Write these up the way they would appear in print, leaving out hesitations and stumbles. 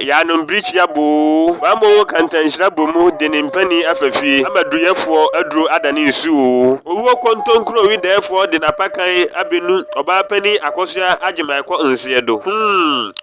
yanom bridge yabo bamo kantanhira bomu de ne mpani afafi amaduyefo aduro adane nsu owo kontonkro wi defo de napakan abenu obapani akosua agemaiko nsiedo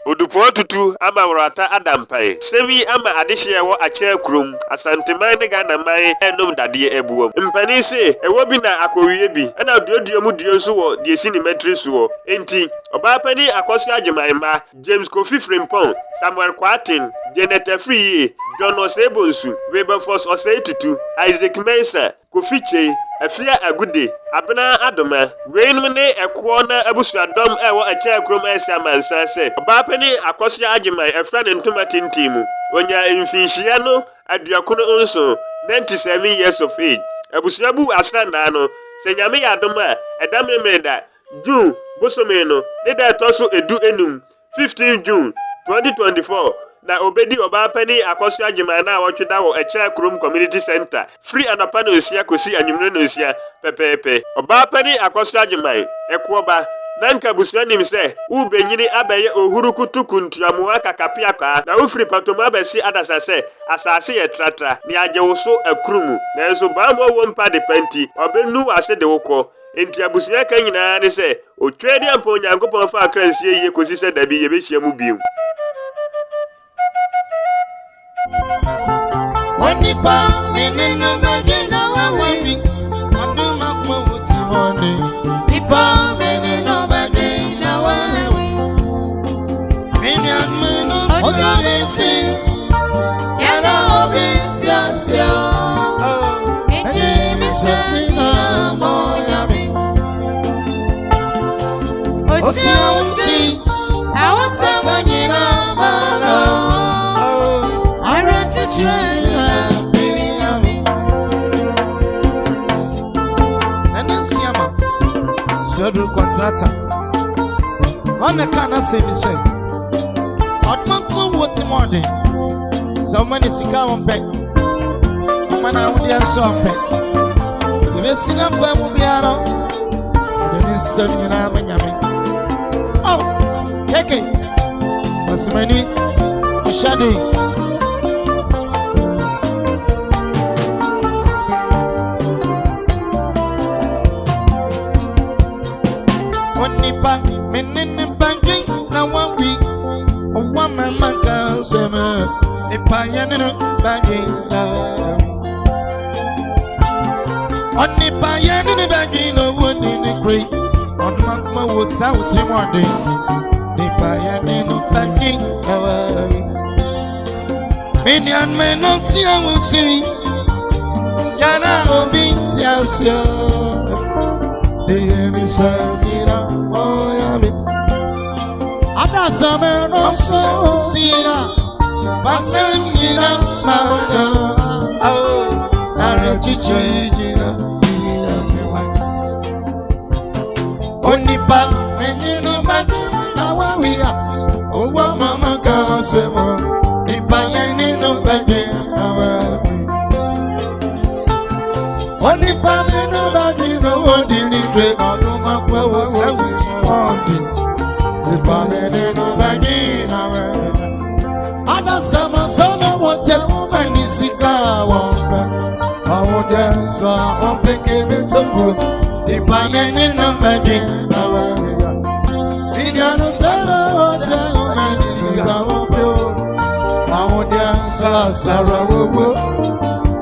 odupo tutu ama worata adampai semi ama adehye wo ache krom asanteman ne Ghana man enom dade ebuom mpani se ewo bi na akowie bi na duoduo mu duo nso wo de esi ni metri so enti obapani akosua agemaima James Kofi Frimpong Samuel Kwatin Janet Free John Osebonsu Wilberforce Oseitutu Isaac Mensa Kofi Chei Afia Agude Abena Adoma Weinum ne ekwo na abusuadom ewo acha krom esa mansa se obapani akosua agema efra ne ntoma tintimu onya mfinhia no aduakono onso 97 years of age abusuabu asana no se nyame yadoma edamremeda June bosomeno ne da toso edu enum 15 June 2024 na obedi obapani akosua agema na awotweda wo echa krom community center free anapano osia kosi anwumre no osia pepepe obapani akosua agema ekwoba nanka busuanim se ubenyini abaye ohurukutuku ntuamuwa kakapiaka na ufri patoma besi adasase asase ye tratra ni ajewoso akrumu na enso bamo wo mpa de panti obenu ase de wokọ enti abusua ka nyina ne se otwedi ampo onyankopon fa akransie ye kosi se dabi ye behia mu biu Wanipa meneno bagina wawi Anduma kwa wuti hone Nipa meneno bagina wawi Minyan meno osabisi Yana obiti asya Edi misakina moyabi Osia usi Awasa wanyina mara Aratichana Shodu contractor Wana kana semishe Otmakmo woti mode So many sika wampe Mana wudi ansho wampe Ibe singa mpe mubiaro Deni soni na manyame Oh Keke Masimeni Ushadi Menene bangi na wawi Owa mama kansema Ipayane bangi na Oni payane bangi no woni ni kri Onma wo sauti wande Ipayane no bangi na wawi Minyan menon siya wusi Yana obi tiasya Deye misafira Adasame no siya Basemina mana Narachichijina Onipa menino na wawia Owa mama kasemo Nipa yenino bagi awawi Onipa menino bagi no wodini kre Aduma kwa wasawi Ondi Nipa menino bagi awawi Adasama sana wote umani sika wampa Awode swa wampeke betongo Nipa yenino bagi awawi Inyano sana wote umani sika wampa Awode swa sara wowo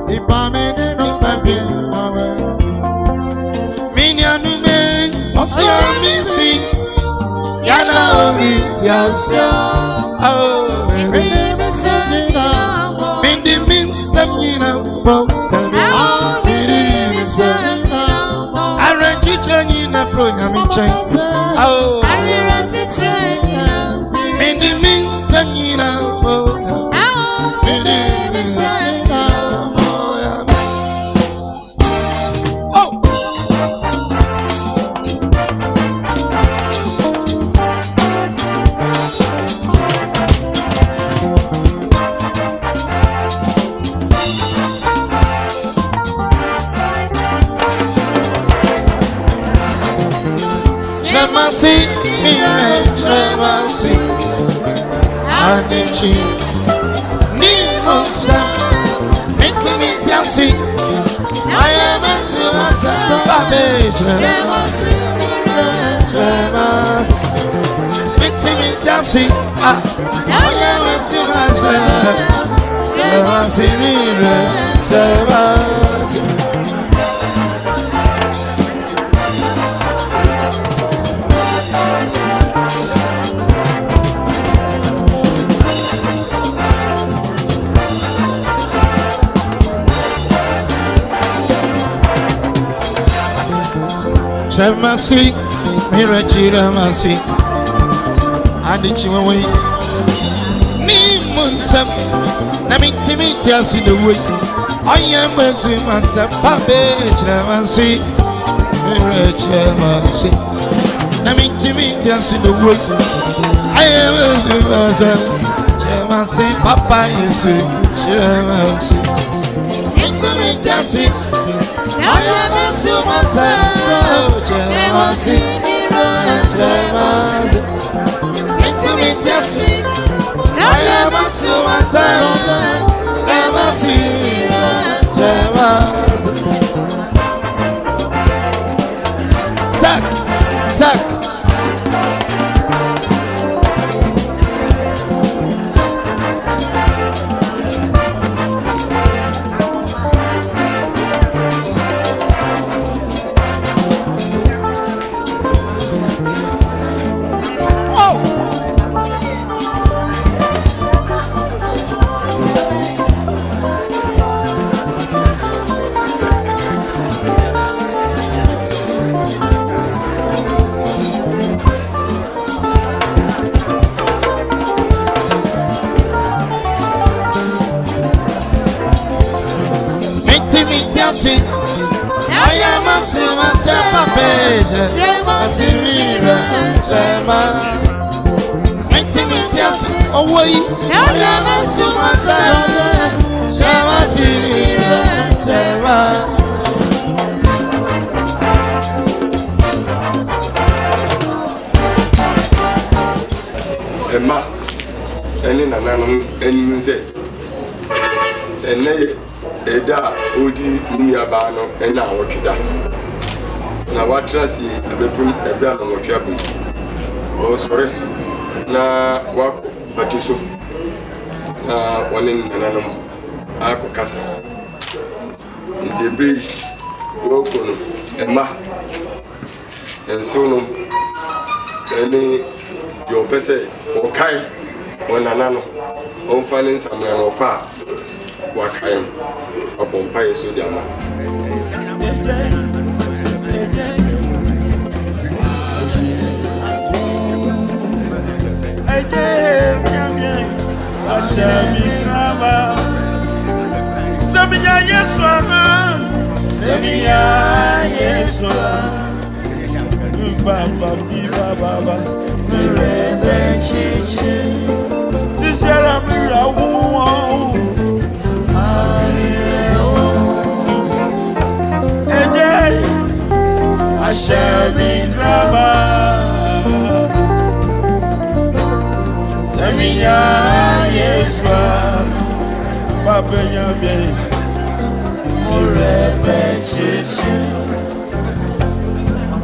Nipa menino bagi awawi Minyanu me Osia misi Yana omi tiasya Oh Mindi misagina Mindi minstamina Mindi misagina Aranchicha nina fronya minchaita Oh Aranchicha nina Mindi minsagina Mindi misagina Tremasi, tremasi, anichi. Tiasi. I am a Tiasi. I am Chamasi, Mirachira Masi, and the Chimawi. Nimunsam, Namitimitas in the way. I am a Simansa, Pape, Chamasi, Mirachira Masi, Namitimitas in the way. I am a Simansa, Chamasi, Papa, yes, Chamasi. Intimitasi. I am a superstar, Jamasi, Jamasi. Intimacy. I am a superstar, Jamasi, Jamasi. Sack. I am a superstar, Jamasi, away. I am a superstar, Jamasi, Emma, any nananum, any music, and nay. Eda odi nuabano ena awotweda na watrasi abepun ebra na wotwa bo o sore na wa batiso na wonin nananom akokasa ndebri wokono emma ensono eni yo pese o kai wonanano o fanin samna no pa wa kai upon Pie Sodiama. Shabby drama, Samia, yes, Papa Yami,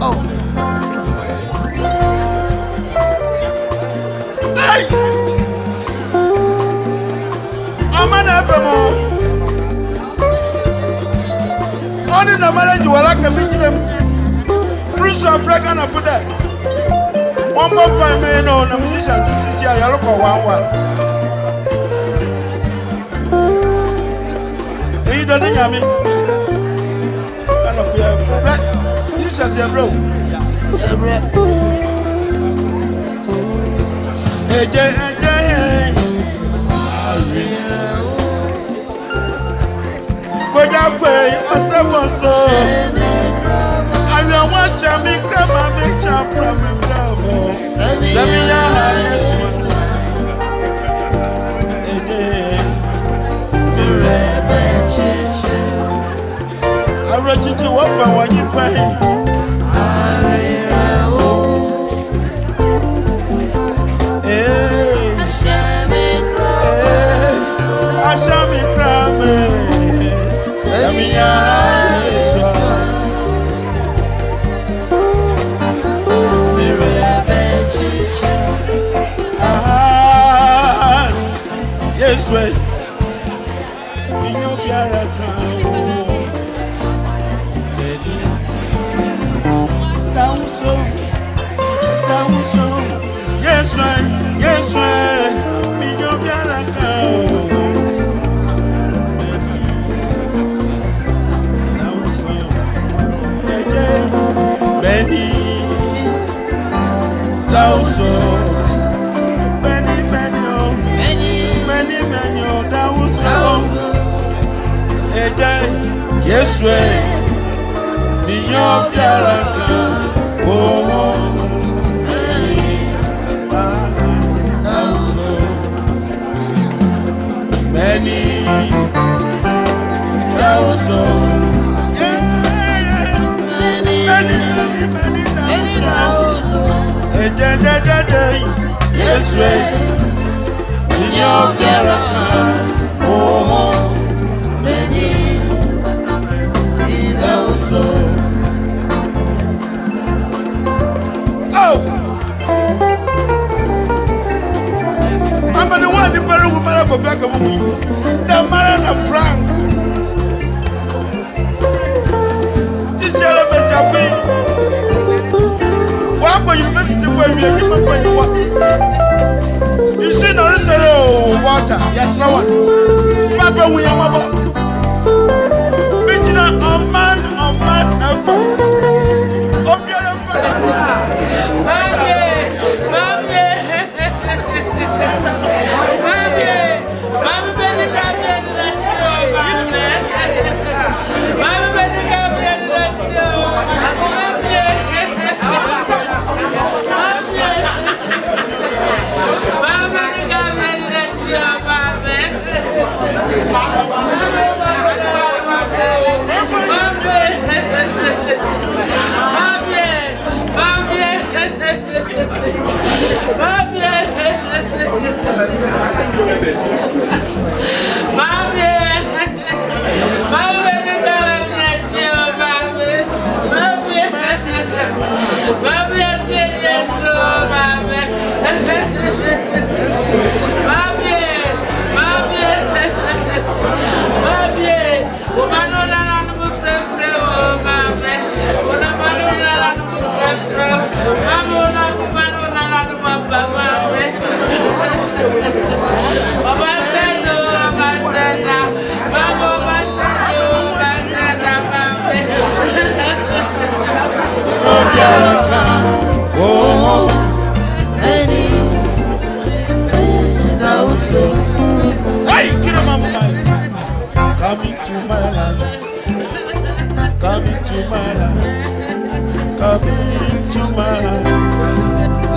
oh, hey, I'm an apple. Only the marriage will like a minimum. Prince of African of that. One more time, man, on the musician, I look for 1-1. He doesn't have me. I don't feel right. This is your bro. But I'm way, I said, so. I don't want to make a big jump from the devil. Let me have this one. I wrote you to open when you pay. I shall be crying. Yes, way. In your character. Down so. Yes, way. Yes, way. In your character. Down so. Benny. Down so. Yes, way. Be your character. Oh, many. Yes, way. Be your character. Oh, I'm the one the very woman of a black woman. The man of Frank. This yellow Benjamin. Walk on university where we are given when you walk. You see, no, it's a water. Yes, no one. Papa, we are mother. Begin a man, effort. Of your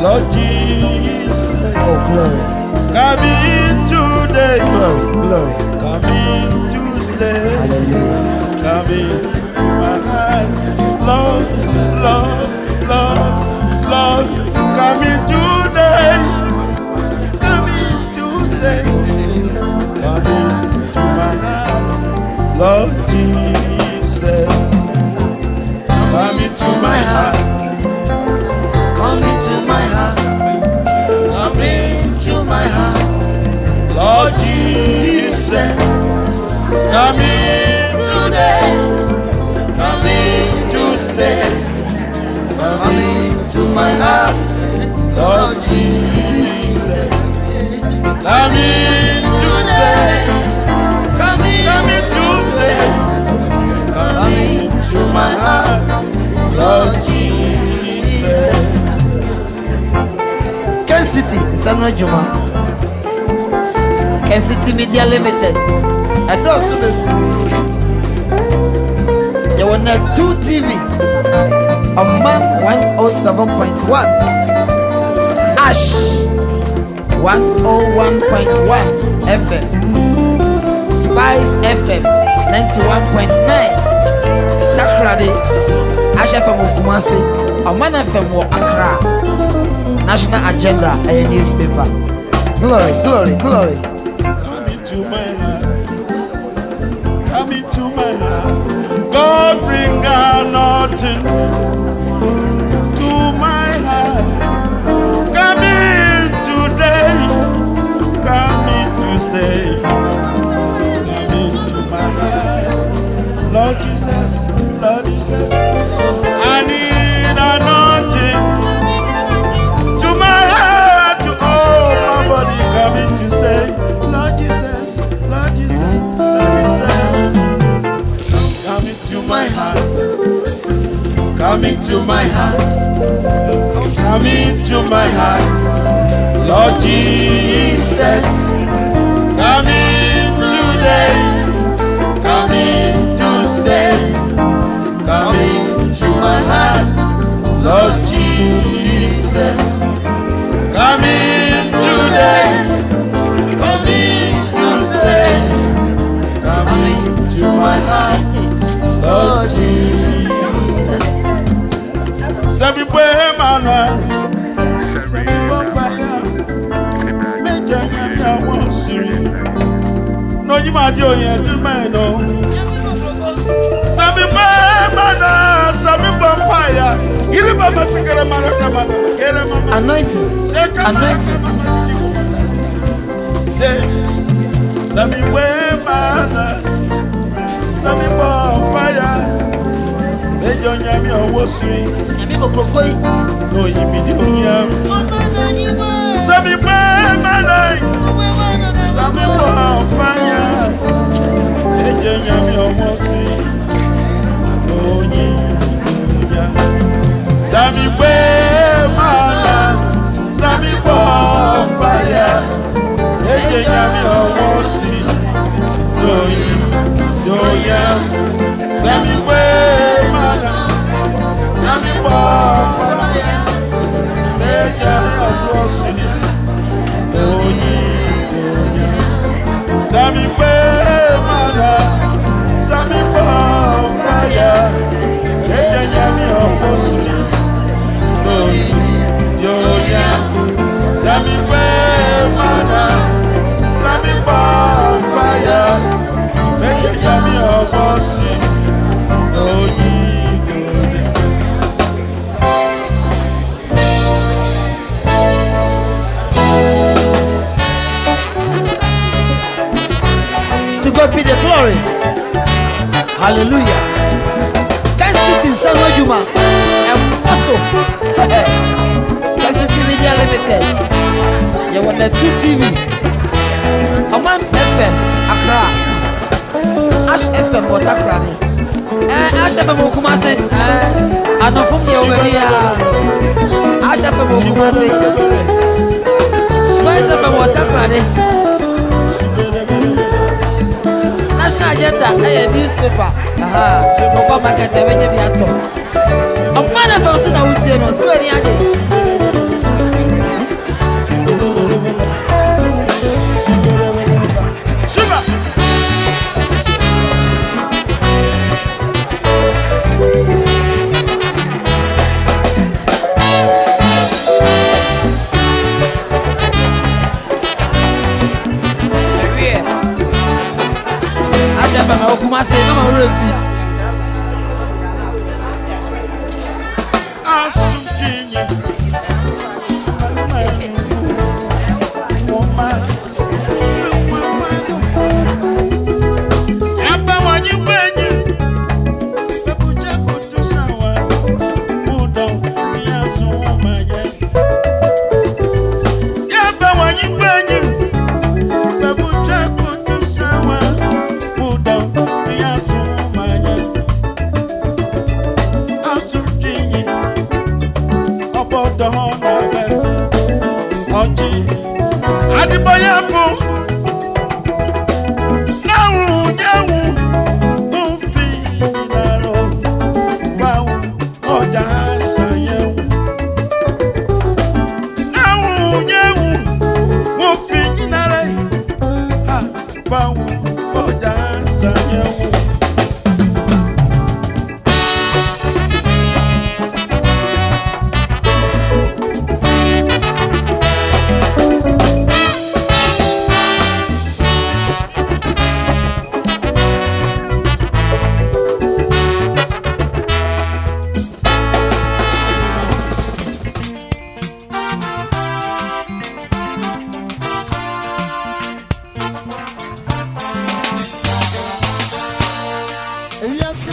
Lord Jesus, oh glory, come in today, glory, come in Tuesday, hallelujah, come in my heart, Lord, come in today, come in Tuesday, come into my heart, Lord Jesus, come into my heart. Come into my heart, Lord Jesus. Come in today, come in Tuesday, come into my heart, Lord Jesus. Come in today, come in Tuesday, come into my heart, Lord Jesus. Ken City, Samuel Juma. Ken City Media Limited. And also there were net 2 TV of Man 107.1, Ash 101.1 FM, Spice FM 91.9, Takrade, Ash FM Kumasi, Oman FM Accra. National Agenda and newspaper. Glory. Come into my heart. Come into my heart. Lord Jesus, Lord Jesus. I need anointing to my heart, to all my body coming to stay. Lord Jesus, Lord Jesus, Lord Jesus. Come into my heart. Come into my heart. Come into my heart. Lord Jesus. Come in today. Come in to stay. Come into my heart. Lord Jesus. Come in today. Come in to stay. Come into my heart. Lord Jesus. Sabi boy mana. Sabi bopaya. Meja nyanya wonsiri. No you ma jo yen ju me no. Sabi boy mana. Sabi bopaya. Iri baba sikere mara kamana. Kere mama. Anointing. Anointing. Sabi boy mana. Sabi bopaya. Meja nyanya wonsiri. Yami ko krokoi. No you be the onyam. Sabi boy mana. Sabi bopaya. Meja nyanya wonsiri. No you. Sami we mana, sami fire. Eje nyami owosi, doya. Sami we mana, sami fire. Eje owosi, doya. Sami we mana, sami fire. Eje nyami owosi. Yoya, Sami mana, Sami fire, make it Sami obosi, oyi. To God be the glory. Hallelujah. Can't sit in San Juma and also. Media Limited. You want the 2 TV. Oman FM Accra. Ash FM Port Accra. Ash FM Kumasi. I know from the over here. Ash FM Kumasi. Spice FM Port Accra. National Agenda. Newspaper. Open market. Everything we are talking. Oman FM so that we see no. So any other. Kumasi, no more resi. Asum kinyi.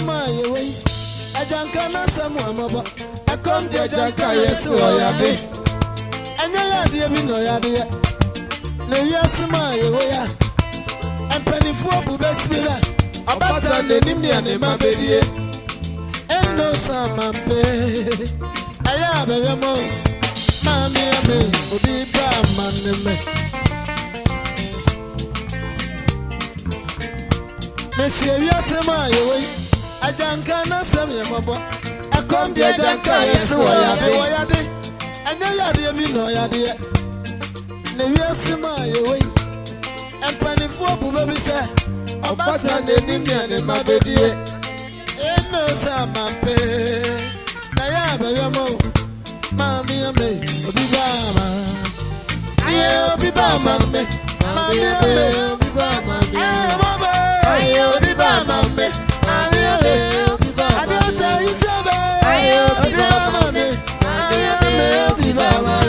my way. I don't know someone mother. I come to Janka, yes, or Yabe. And I dear me no idea. No, yes, my way. And penny for Budasmina. About the Indian in my baby. And no summer pay. I have a more. Mammy, I may be bad man. Monsieur, yes, my way. I don't know some of my boy. I come to Janka, yes, or Yabe. And I dear me no idea. No, yes, my way. And penny for Budasmina. About the Indian in my baby. And no summer pay. I have a more. Mammy, I may be Bama. I'll be Bama. Mammy, I'll be Bama. I'll be Bama. I'll be Bama. I don't tell you so bad. I'll be Bama. I'll be Bama.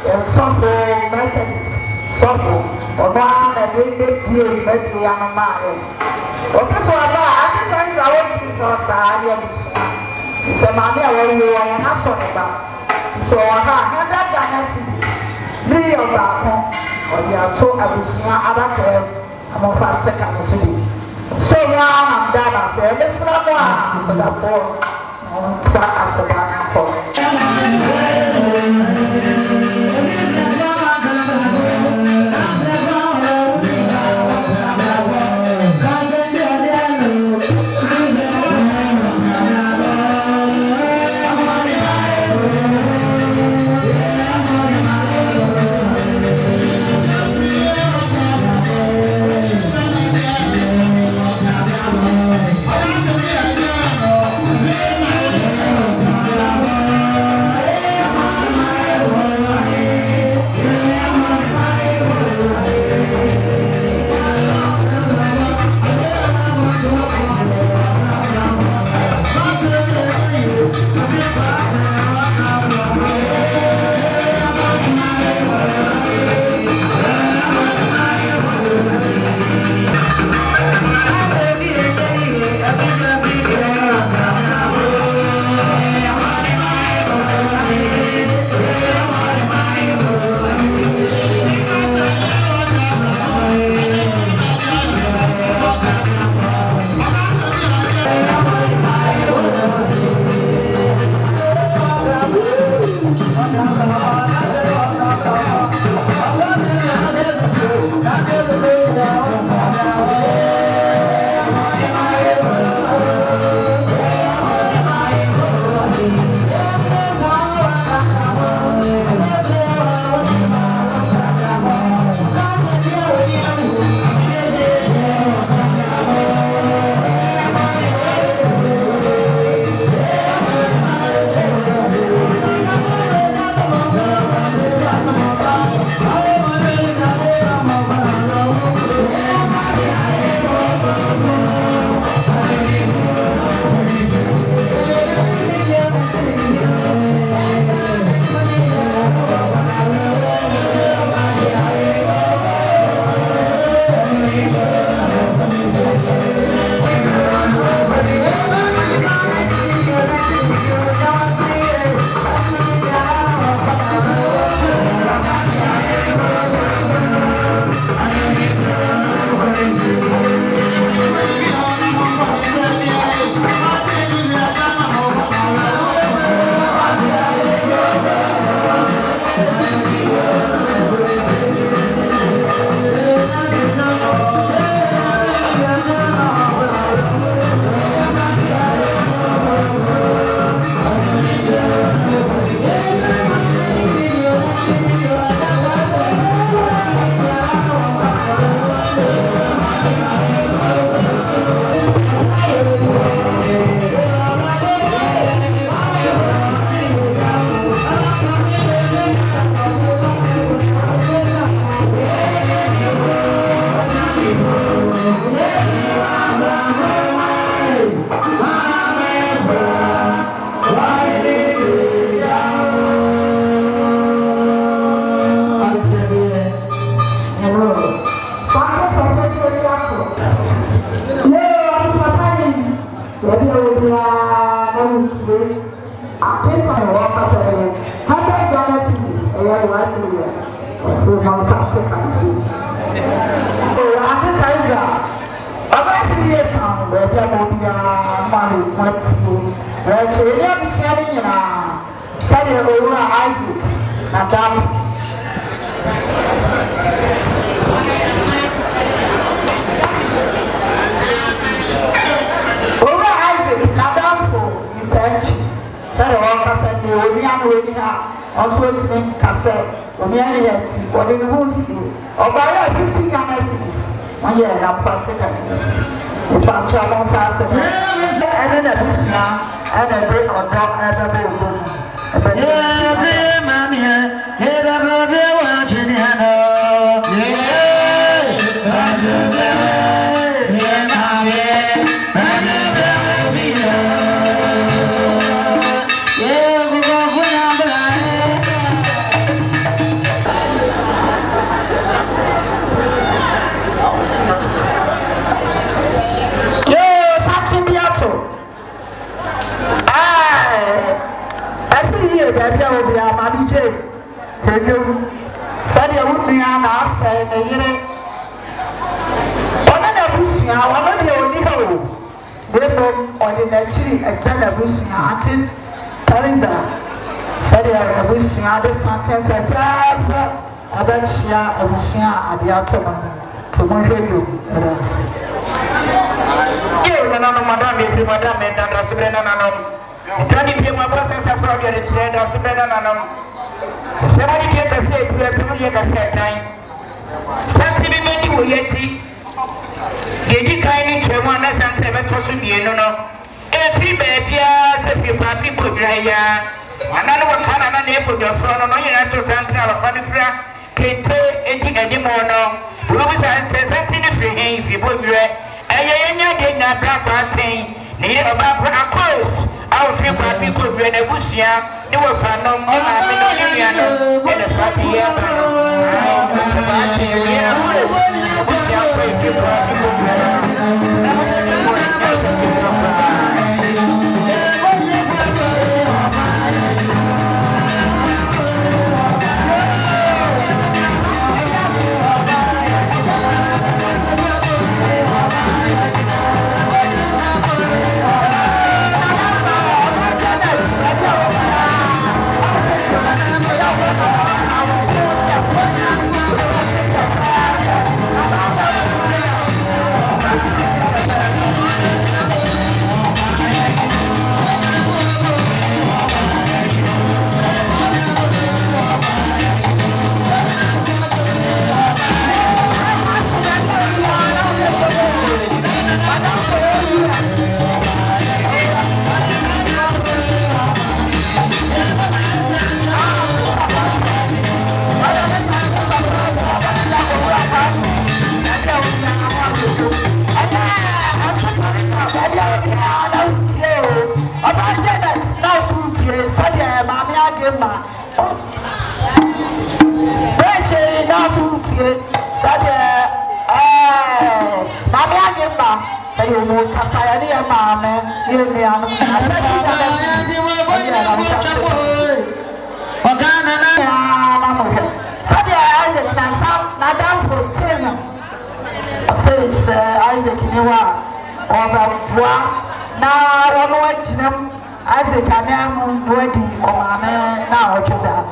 sɔfo Methodist sɔfo ɔno ara na ɛde bie mmɛdi ano maa yɛ wɔsi so aba a akeka nsa wɔtumi na ɔsaa ne abusua sɛ maame a wɔrewo wɔyɛ n'asɔ ne ba sɛ ɔwɔ ha Ghana cedis million baako ɔde ato abusua adaka yɛ amɔfa nteka no so bi so nyaa nam Ghana sɛ ɛbɛsira mo a sɛdafoɔ na ɔmfa asɛba no kɔ. you. Sadia would be an ass and a year. One of the bush, one of the only hole. Women on the naturally a telebush hunting. Teresa Sadia bush, other Santa Papa. I bet she a bush at the Ottoman to Montevideo. You know, Madame, if you madame, and that's the Brennan. Can you be my process of forgetting to the Brennan? Somebody get a state, we are 7 years at time. Something made you yet. Did you kindly to one as I'm to be no? Every baby, as if you papi put another one can enable your son on your natural central of Kate, any more. Who says something if you put your a black thing, near about a course. I'll feel my people when a bushia. There was a no more and a sappy Isaac Newa or now Isaac and I'm ready or my man now to that.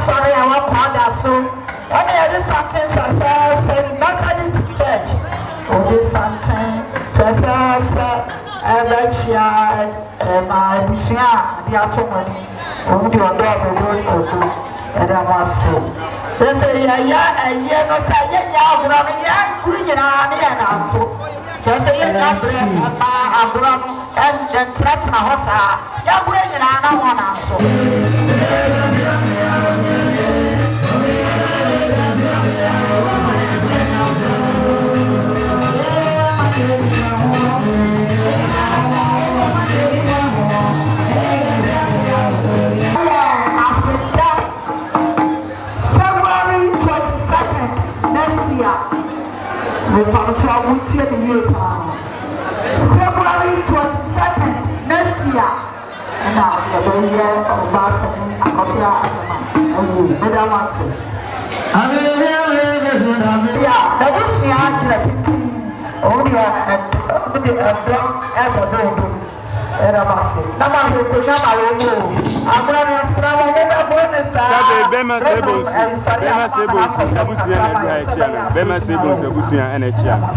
Sorry, I want to so when I did something for Methodist Church, or this something for my Bishia, the Ottoman, or the other, and I must say. They say, yeah, no, say, yeah, green and also. Just say, yeah, and threaten a hossa. Yeah, green and I want also. February 22nd next year. Now, the year of Barton, Akosia, Madam Master. Yeah, that was the answer. Only a block ever don't. Nama huko nyama longo. Abra srama wena bonus. Bema Sebos abusia na echiana. Bema Sebos abusia na echiana.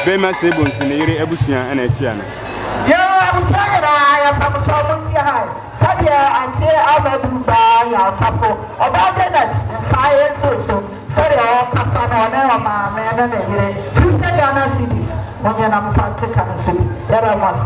Bema Sebos ne yire abusia na echiana. Yo abusia ya pamuso mutia hai. Sadia antie abedu ba ya safo. Oba Janet science so. Sadia kasa na ona ma me na yire. 50 Ghana cedis. Monya na mpate kanso. Yara mas.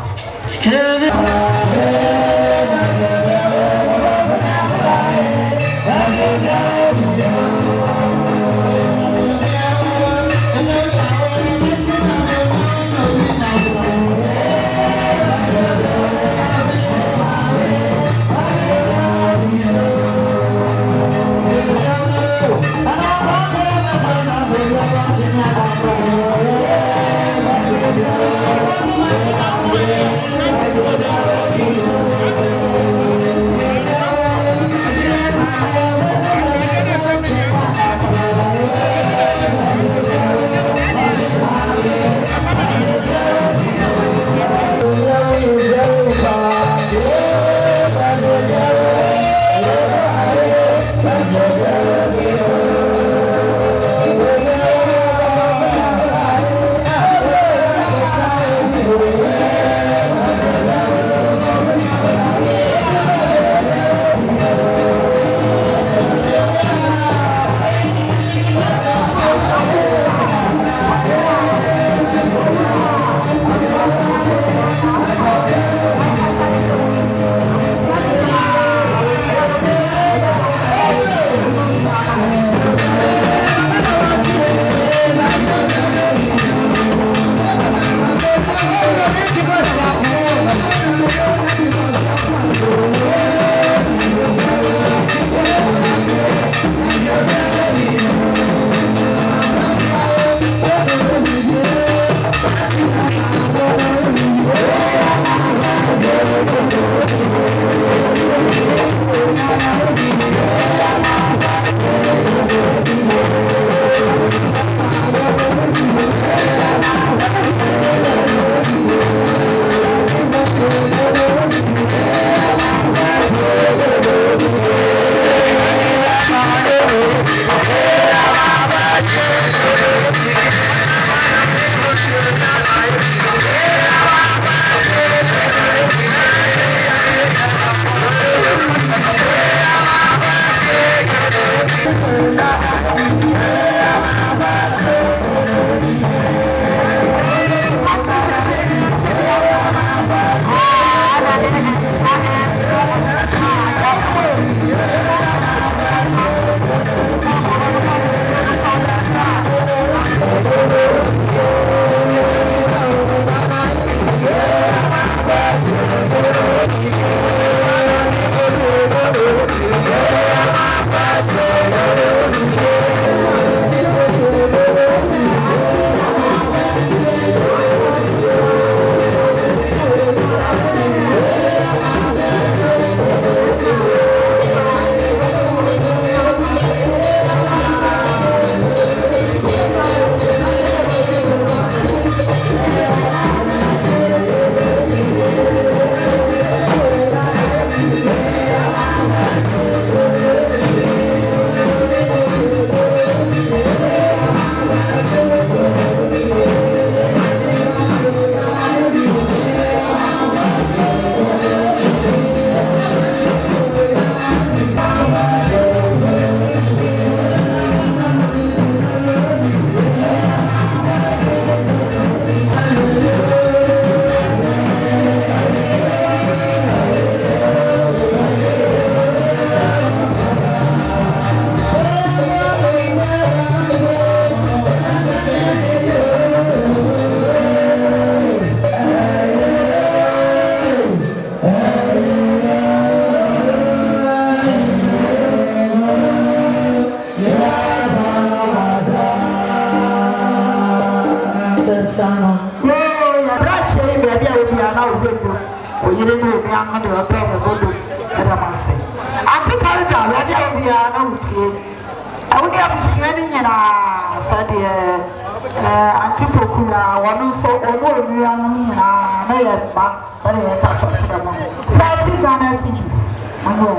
sana. Ya brache baby a obi ana obedo. Oyire no obi anga de obe e bodo. Era mase. Ati kalta baby a obi ana utie. Awuni abusua ni nyina sade anti pokura wonu so omo ewia no nyina na ye ba sade ye ka so kire mo. 40 Ghana cedis. Mango.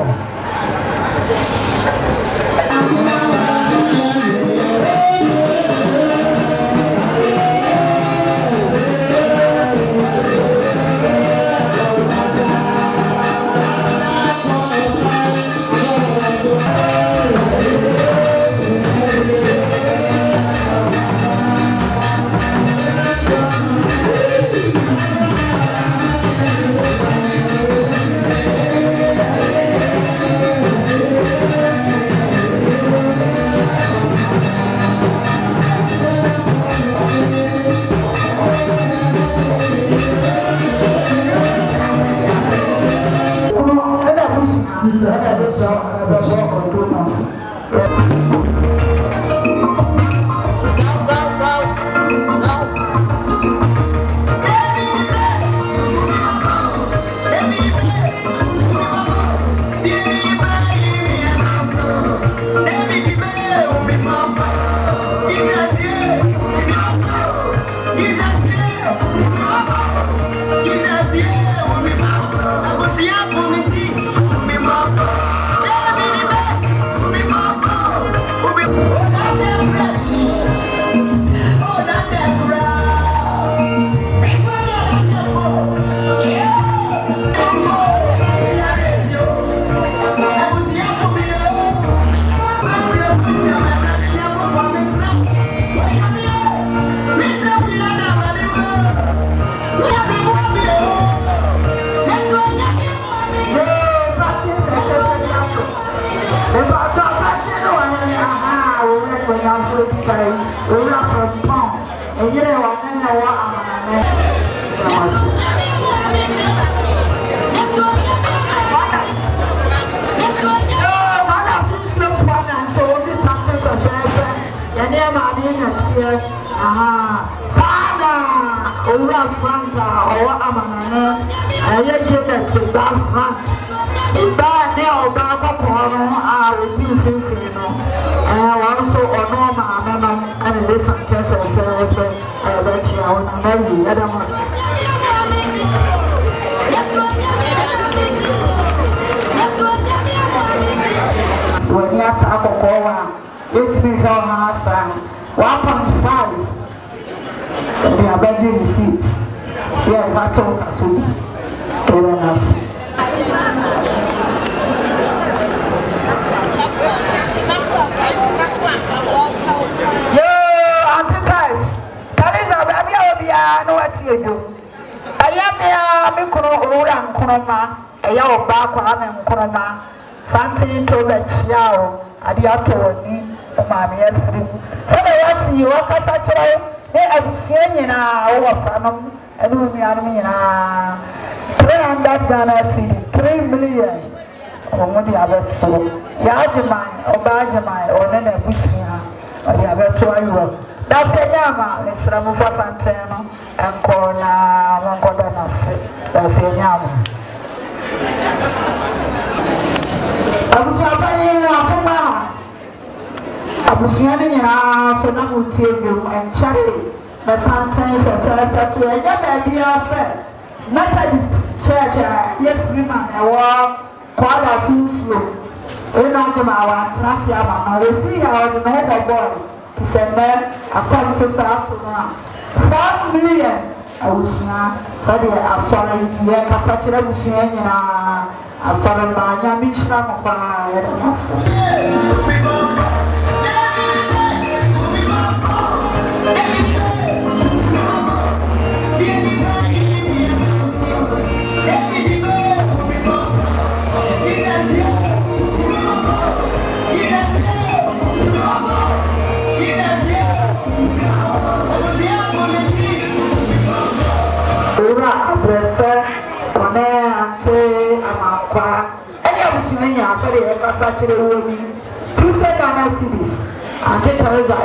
Ghana cedis. Ante Teresa,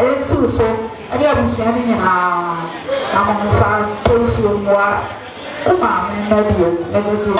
so any of you Among Polisium war, come on, never do.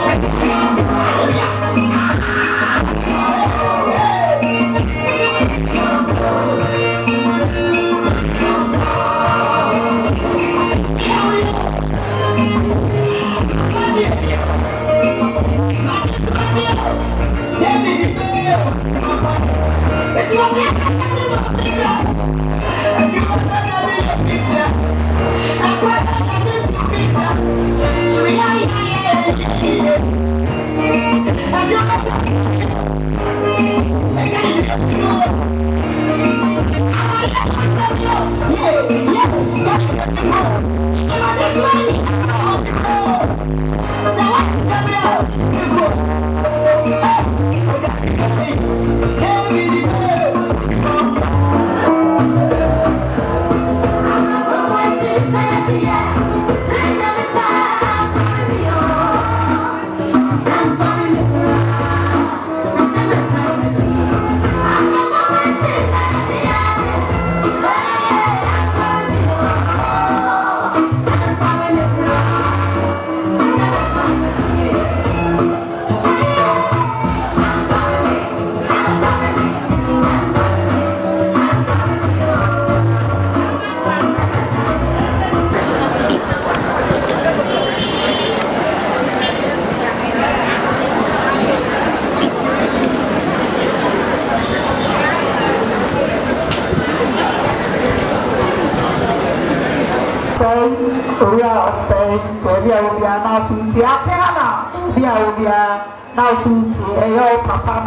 Papa,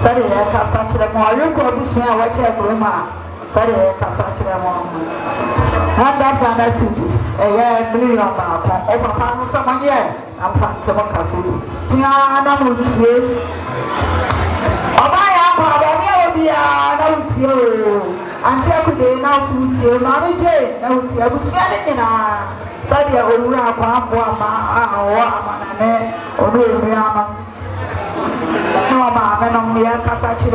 sorry, I can't such a more. You go to see what I grandma. Sorry, I can't such a more. And that Ghana cities, a year million over pound from a year. I'm from Tabakasu. Tiana Mutu. Oh, my uncle, be now with you. Until I could now food to Mammy Jane. Now, I was standing in a Sadia Ura Pampa, or no, man, on the Casachi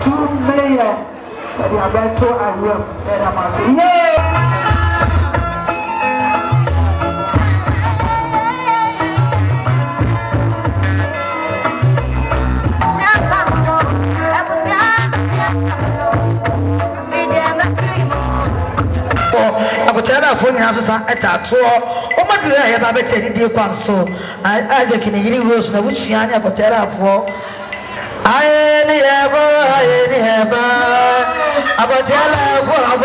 2 million. So they are better. I will. Then I must say, I could tell her for you at a tour. Oh, my dear, I have a better deal console. I take in a year rose, which I could tell her for. I could tell her for a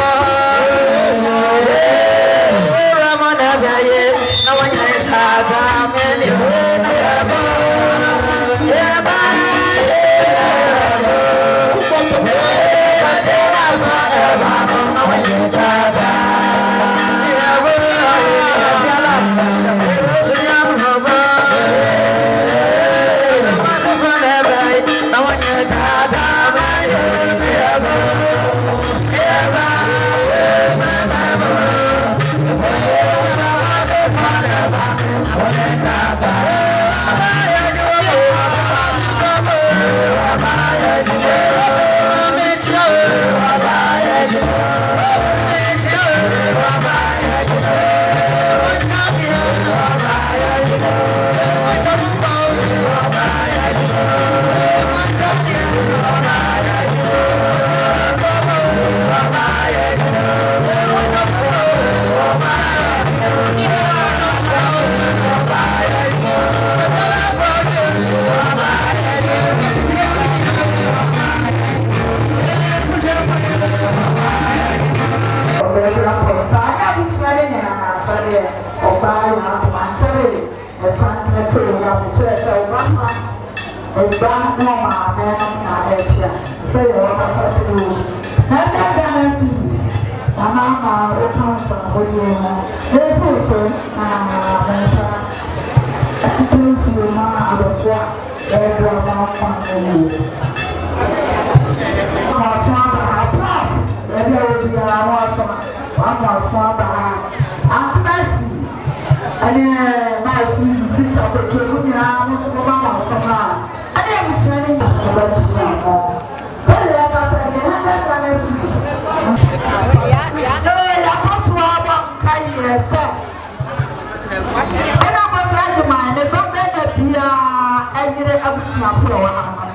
Ramon, no one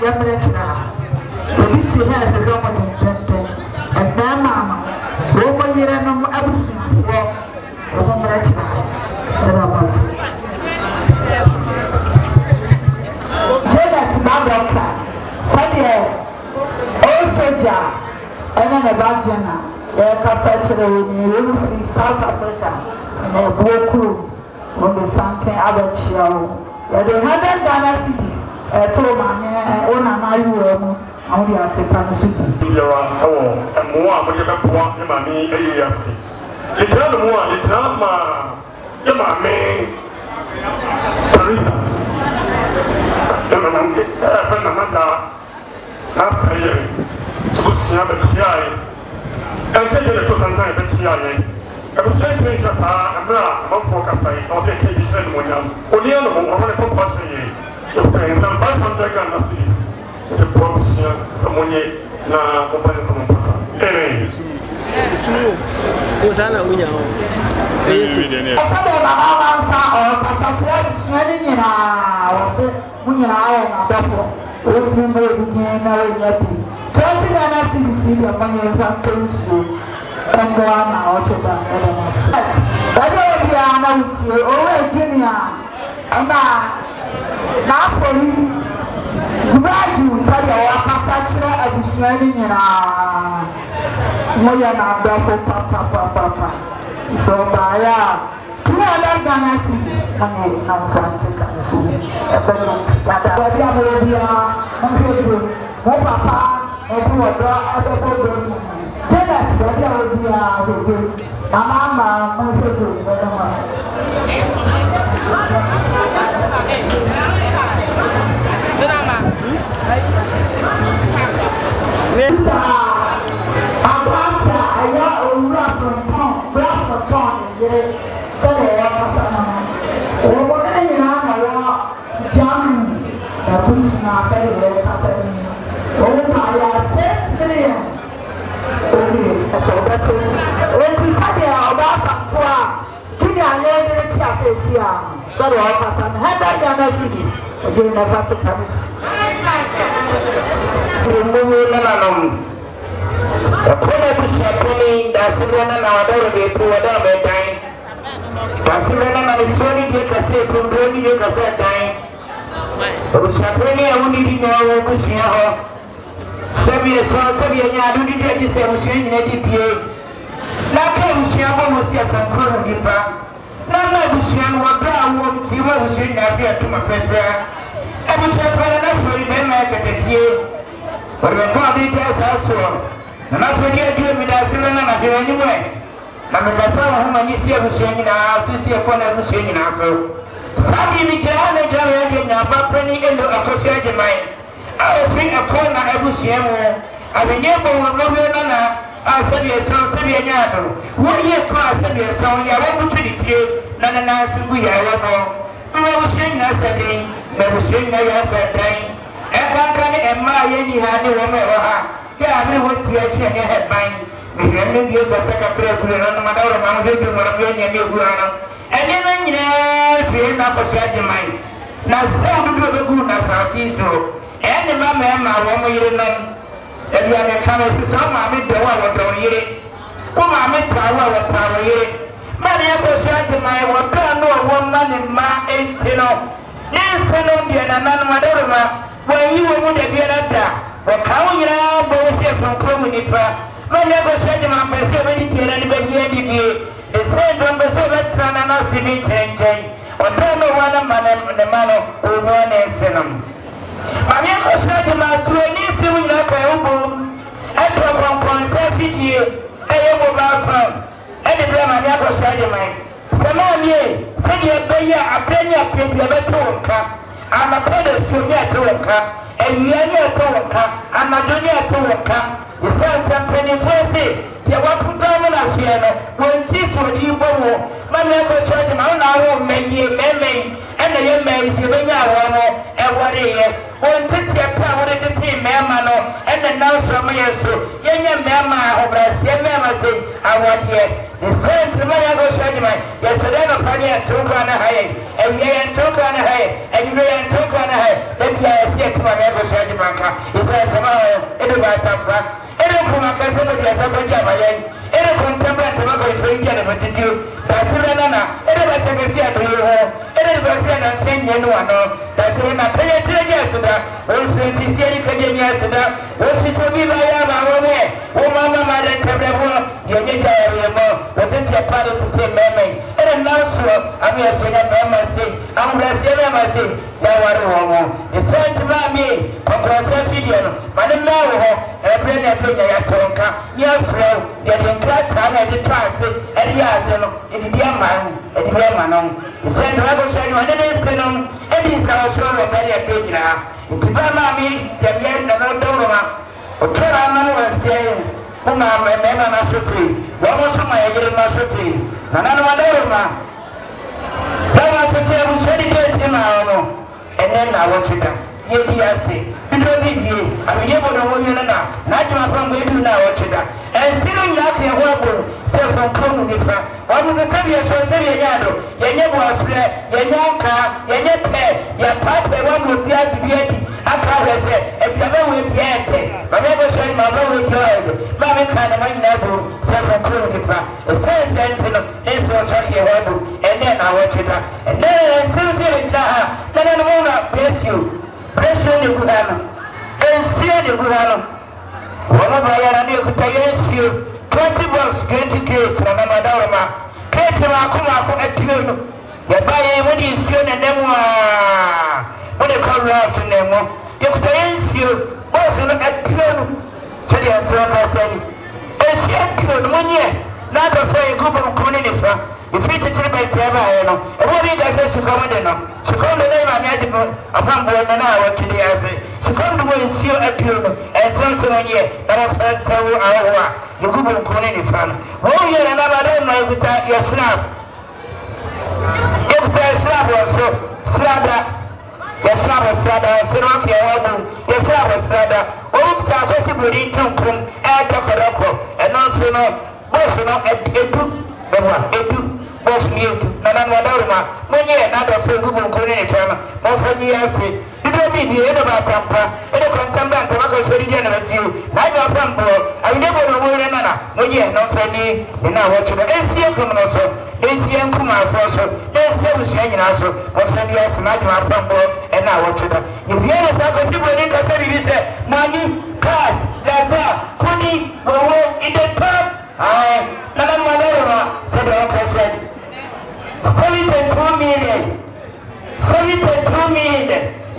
yɛmmerɛkyerɛ obi te ha ɛbɛdɔ mo ne ntɛntɛn ɛbɛrima ama wɔn yere no abusuafoɔ wɔn mmerɛkyerɛ ɛna mo se Janet Madota sɛdeɛ ɔyɛ soja ɛna ne ba gyina yɛkasa kyerɛ wɔn ni wɔn firi South Africa na ɛboɔ kurom wɔn de santen abɛkyia wɔn yɛde 100 Ghana cedis ɛto maame wɔn nana ayiwa mu àwọn de ate pa no so bi. Yɛwa ɛwɔ ɛmoa a wɔde bɛboa ne maame ɛyɛ ase yɛgyina no mu a yɛgyina ma yɛ maame Teresa ɛfɛ nana da n'asɛ yɛ abusua bɛkyia yɛ ɛnkyɛ yɛ ne to santan yɛ bɛkyia yɛ abusua yi tumi nkyɛ saa mmerɛ a amanfoɔ kasa yi na ɔsɛ yɛka yi hyerɛ no mɔnyam onua no mo ɔno ne pɔpɔ ahyɛ yɛ yɛkura nsɛm 500 Ghana cedis yɛde boa abusua sɛ monyɛ na mofa ne sɛ mompasa amen ɛsɛdeɛ baba wansa ɔkasa kyerɛ abusua no nyinaa wɔ se mo nyinaa yɛ n'adɔfoɔ wɔtumi mma ɛbidin na wɔnya bi 20 Ghana cedis deɛ monyɛ mfa ntɔ nsuo ɛmmoa na ɔtwe ba ɛdɛ mo so baabi a wɔbiara na wotie ɔwɔ junior ɛna n'afɔri Dubaji sɛdeɛ wɔakasa kyerɛ abusua no nyinaa moyɛ n'adɔfo papapapapa sɛ ɔbaeɛ a 200 Ghana cedis ane na mfrante ka no so ɛbɛno dada baabi a mowɔ biara mohwɛ bio mo papa ɛde wɔdɔ ɛbɛbɔ bɔ mu Janet baabi a wɔ biara hwɛ mama ama mohwɛ bio bɛdɛ ma Mr. Atlanta, ɛyɛ owura pɔnpɔn, black pɔnpɔn ɛyɛ sɛdeɛ ɛyɛ kasa no. Wɔn ne nyinaa na wɔ Germany na busua sɛdeɛ ɛyɛ kasa no. Wɔn pa yɛ 6 million. Obi ɛkyɛ ɔbɛte. Eti sɛdeɛ ɔbɛ asanto a junior yɛ de ne kyi asɛsi a sɛdeɛ ɔyɛ kasa no. 100 Ghana cedis ɛdi ne ba te kame. Mungu nananom akona bushaponi dasibwa na wadoro betu wadoro betai dasibwa na misoni die kase kundoni die kase tai bushaponi awuni di na wo bushia ho sabi nya adudi die di se bushia nyina di pie na ka bushia bo mosi atankoro nipa na bushia no wadra wo ti wo bushia nya fi atuma petra bushia pala na fori be ma ketetie Ormekwa details also. Na nafodi adie midasile na hewani mwe. Na mekasa ho manisi ya bushenyi na asisi ya kona bushenyi na so. Sabi mikirane jawe ya nyamba pani endo akosya jemai. Awe fi akona ebushemu. Abenyebo wonowe nana asabi eso sabi nyado. Woye kwa asabi eso ya wobutu ditie na asungu ya wono. Mwa bushenyi na sabi, na bushenyi na ya kwatai. Ekankane emma yeni hani wome waha ya amri woti achi ene headline mihemme bi o saka kre kure na madawro ma mo de mo ramye nya me gurana ene na nyina fi na ko sha de mai na saudu do be gu na sati so ene ma ma wo mo yire nam ebi ame kana si so ma me de wa wo do yire ko ma me ta wa wo ta wo yire ma ne ko sha de mai wo pra no wo ma ne ma entino ne seno de na na madawro ma when you were the Bianada, or Kawina, both from Communipa, my never said to my person, when you get anybody, the same from the Soviet son and us in 10, or don't know one man and the man of one and Senum. My never said to my 27 like I own, I come from Conception here, I am about from, and the Brahma never said to mine. Someone ye, send your bayer, a penny up in your better. I'm a pedestal near to a car, and you are near to a car, I'm a junior to a car. You say some penny fancy, you want to put down a share, when cheese would you bow, my never shot him out now, may ye, and the young man is giving out and what a year. When Titty power to team, Mamma, and the now some years so, young Mamma, who bless your mamma say, I want here. the same to my go shagman. Yesterday, no funny and took on a high, and we and took on a high, and we and took on a high. Then he has yet to my go shagman. He says, somehow, it about Tampa. And I come across somebody as a Bajaman. And I come to Tampa, so you get a to do. That's it, and I was a see a blue hole. And I was saying, you know, that's when I pay it to the year to that. Also, she said, you can get to that. Also, she will be by our way. Oh, Mamma, Madame, you need to have more. But it's your part to take me. And now, so I'm here saying, I'm say, I'm blessing, I'm say, Yawaru. It's sent to me, Congressation, Madame Now, and bring a big Yatonka, Yastro, the Inclata, and the transit, and the Yazan, in the Yaman, and the Yamanon. It's sent to Ragoshani, and then send them, and he's our show of Maria Pena. It's Mammy, Javier, and Dodoma. Ochara manu wasiye kuma mema na sutri wamo soma yegere na sutri nana no madoroma dawa sutri abushedi pete na ono ene na wochida yedi ase bido bidie abiye bodo wonye na juma pambo edu na wochida ensiro nyake hoabo seso komu nipa wamo se sebiye so sebiye nyado yenye boafre yenye anka yenye pe ya pape wamo bia dibiedi aka hwese epiabe we biete babego shani mabawe biete mame kana manabo seso komu nipa sense entino eso shaki hoabo ene na wochida ene sense ha nana no na bless you ni kudano ensio ni kudano wama bayana ni kutayensio 20 bucks gate na madawama kete makuma etino ya baye wodi ensio na nemu wodi kawra so nemu ya kutayensio boss no etino chali asoka sani ensio etino monye na do say gubo kumuni ni fa ifiti chiriba itaba eno ebo bi ga se sukamode no sukamode na ma miade bo apambo na awotide ase sukamode mo nsio apio no enso monye na sawu awa gubo kumuni ni fa no wo yere na ba do na ikuta ya snap ikuta snap so slada ya slada sirwa ya wabu ya slada o ikuta ko si buri tunkum e dokoroko enso no boss no edu boss mute nana wadoruma monye na do fe gubu nkone ne chama mo fanyi ase bido bi bi e do batampa e do kontamba ntama ko shori dia na radio na do pambo awide bo no wore nana monye no fani na wo chudo esie kuno no so esie nkuma afo so esie busia nyina so mo fani ase na do pambo e na wo chudo ye bi ne sa ko si bo ni ka se bi se money cash laza kuni wo in the top nana wadoruma se do ko se 72 million.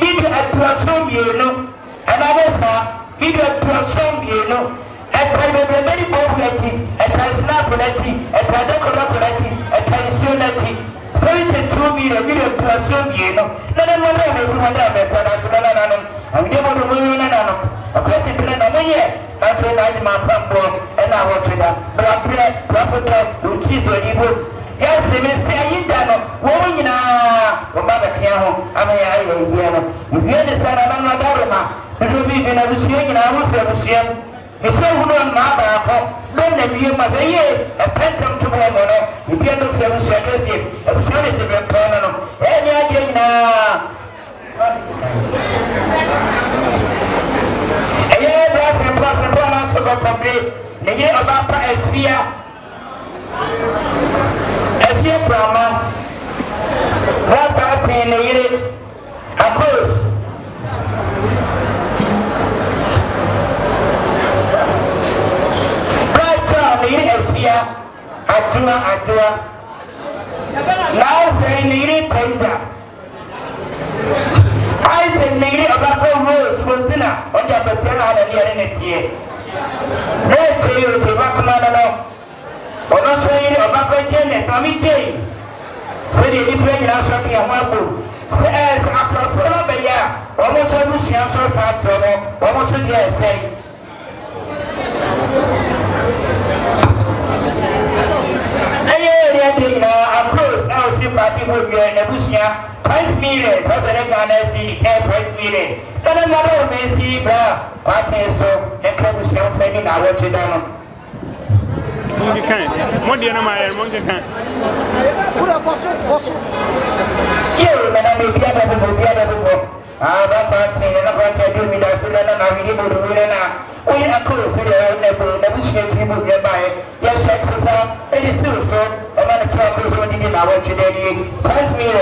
Need a person, you know. Another sir, need a person, you know. At time of the very popularity, at time snapulati, at time decoraculati, at time sunati. 72 million, need a person, you know. None of everyone else, and never the moon and a person in a million. That's all I my pump and I watch it up. But I play, proper, which is what you would. Yes, me say you done. Woman na baba kiaho ama ya yeno. Ibiene sana na madoroma. Bidu bi na busie na wufe busie. Ese huno na ba ko. Don na biye ma beye e pentam to bo no. Ibiene fe busie kesi. E busie ne se ben kono no. E nya de na. Eye bra fe na so ko komple. Ne ye oba pa efia. Efia prama. Rata tene yire akos Rata ne yire efia adua now say ne yire tenza I say ne yire abako rose wozina oja petena ala ni ere netie ne cheyo te bakuma no ono so yire abako jene famite se de different generation ki amabo se as afro be ya omo so du sia so fa to no omo so dia sei aye de na across now see party bo bi na busia 5 million to the Ghana city 5 million na na ro me si bra party so e ka busia fa ni na wo che da no Monkey can. More than my monkey can. You, Madame, be the other. Ah, that person, and a bunch of you, that's the letter now. We are close to the wish you would get by. Yes, it is still so. A man of truckers only in our today. Trust me.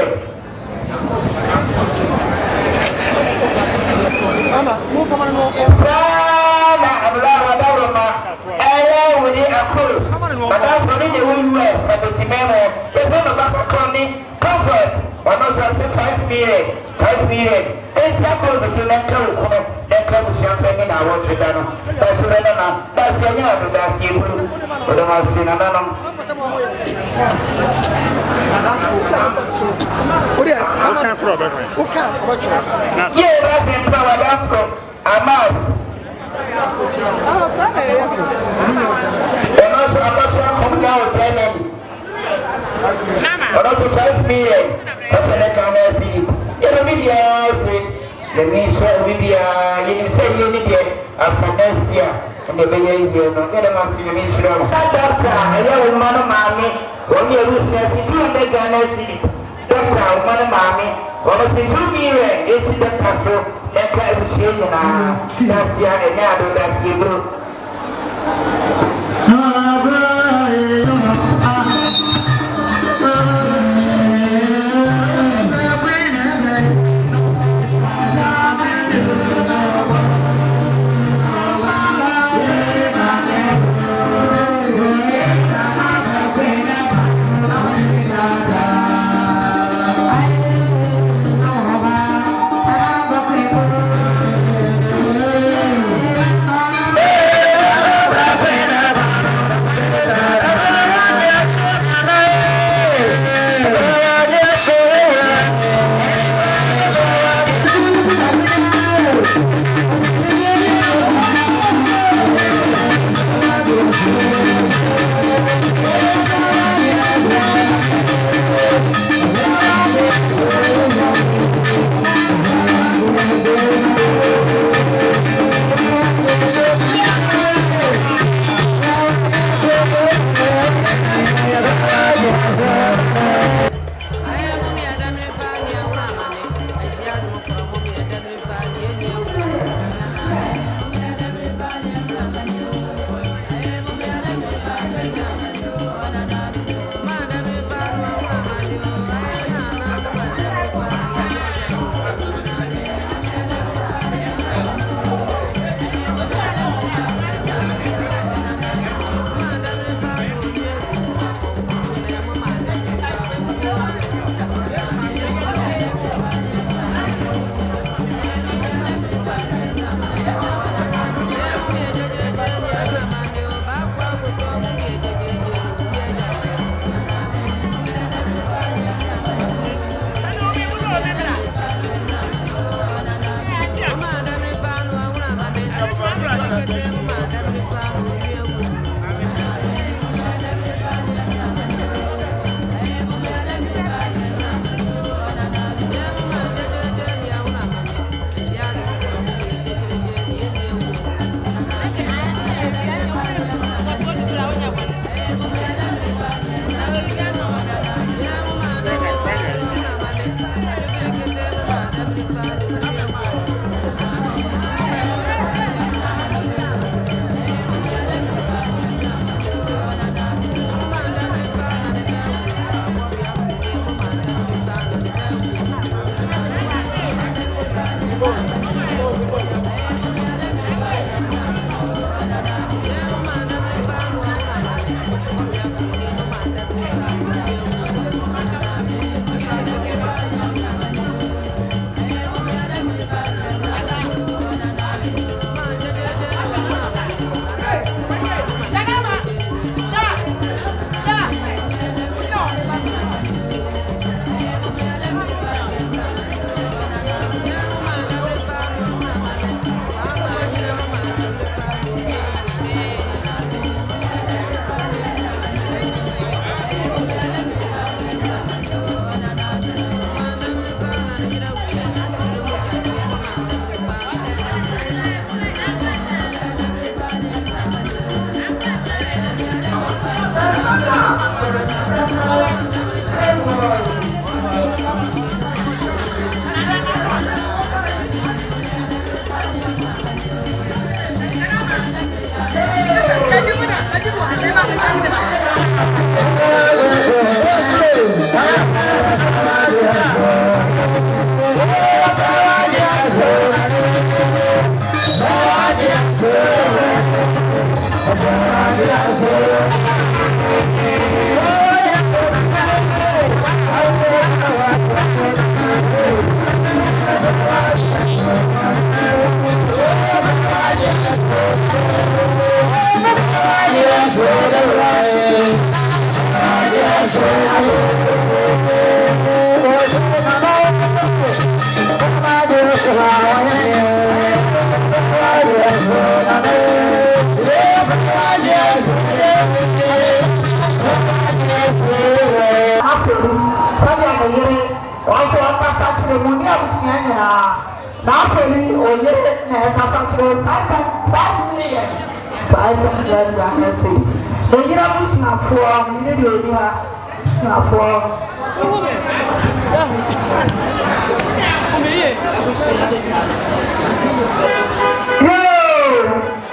Sana, Abraham, I will be a cruise. But that's only the wind west of the Timemo. There's no back coming. Comfort. One of the 5 million. 5 million. It's not close to that club. That club is champagne in our watch. That's the Renana. That's the other. That's the blue. But I must see another. Yeah, that's in power. That's from Amas. And also, I'm not coming out 10 men. But also 5 million. That's what I can see it. You know, the minister will be you say you need it after next year. And the baby, you know, get a massive minister. That doctor, a young man of mommy, when you lose your city, you make an acid. Doctor, man of mommy, when I say 2 million, is it the castle? Then can you see you now? That's the other, that's the blue.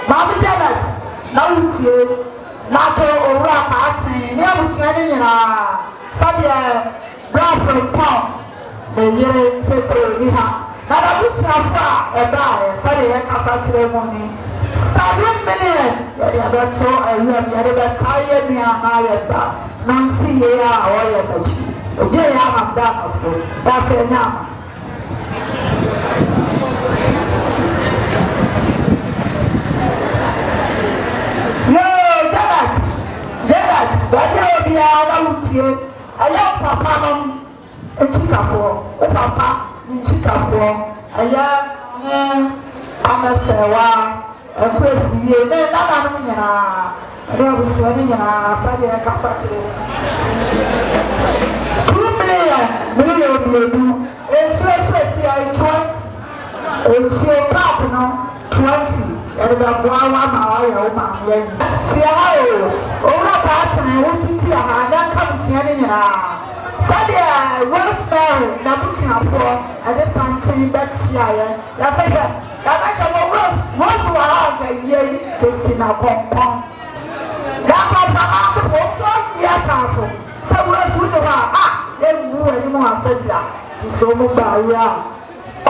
Mama Janet, now it's you. Nato ora party, ni abusuani nyina. Sabia Bradford Pound. The year says we have. Na abusuafo a eba sabia kasa kire money. 7 million. Ya beto ayu ya de betaye mi anayeba. Nansi ye a oye bachi. Oje ya mamda so. That's a nyama. Bẹ́ẹ̀ni obi a n'awutie ẹ̀yẹ papa nom nkyikafoɔ o papa nkyikafoɔ ẹ̀yẹ amẹsẹ̀wá ẹ̀kọ́ efuye ne nananom nyinaa ẹ̀dẹ́ abusua ne nyinaa sábẹ ẹ̀kasa kyerɛ 2 million mienu nsuo esi ayi 20 nsuo paap no 20 ẹ̀dẹ́ bẹ̀ bọ́ àwọn ama ọ̀yẹ̀ ọ̀ma àmúyẹ yìí tiẹ̀ ha o owurọ̀ paatene wosuti aha na kabusua ne nyinaa sɛdeɛ rosemary na busuafoɔ ɛde santen bɛkyia yɛn yɛsɛ hwɛ yɛbɛkyɛ mo rose wɔ ha nka yie kesi na kɔnkɔn yɛsɛ ɔpama asefo ofuo wia kaa so sɛ rose wo ne hɔ a yɛwu anim asɛ bia nso mo baayɛ a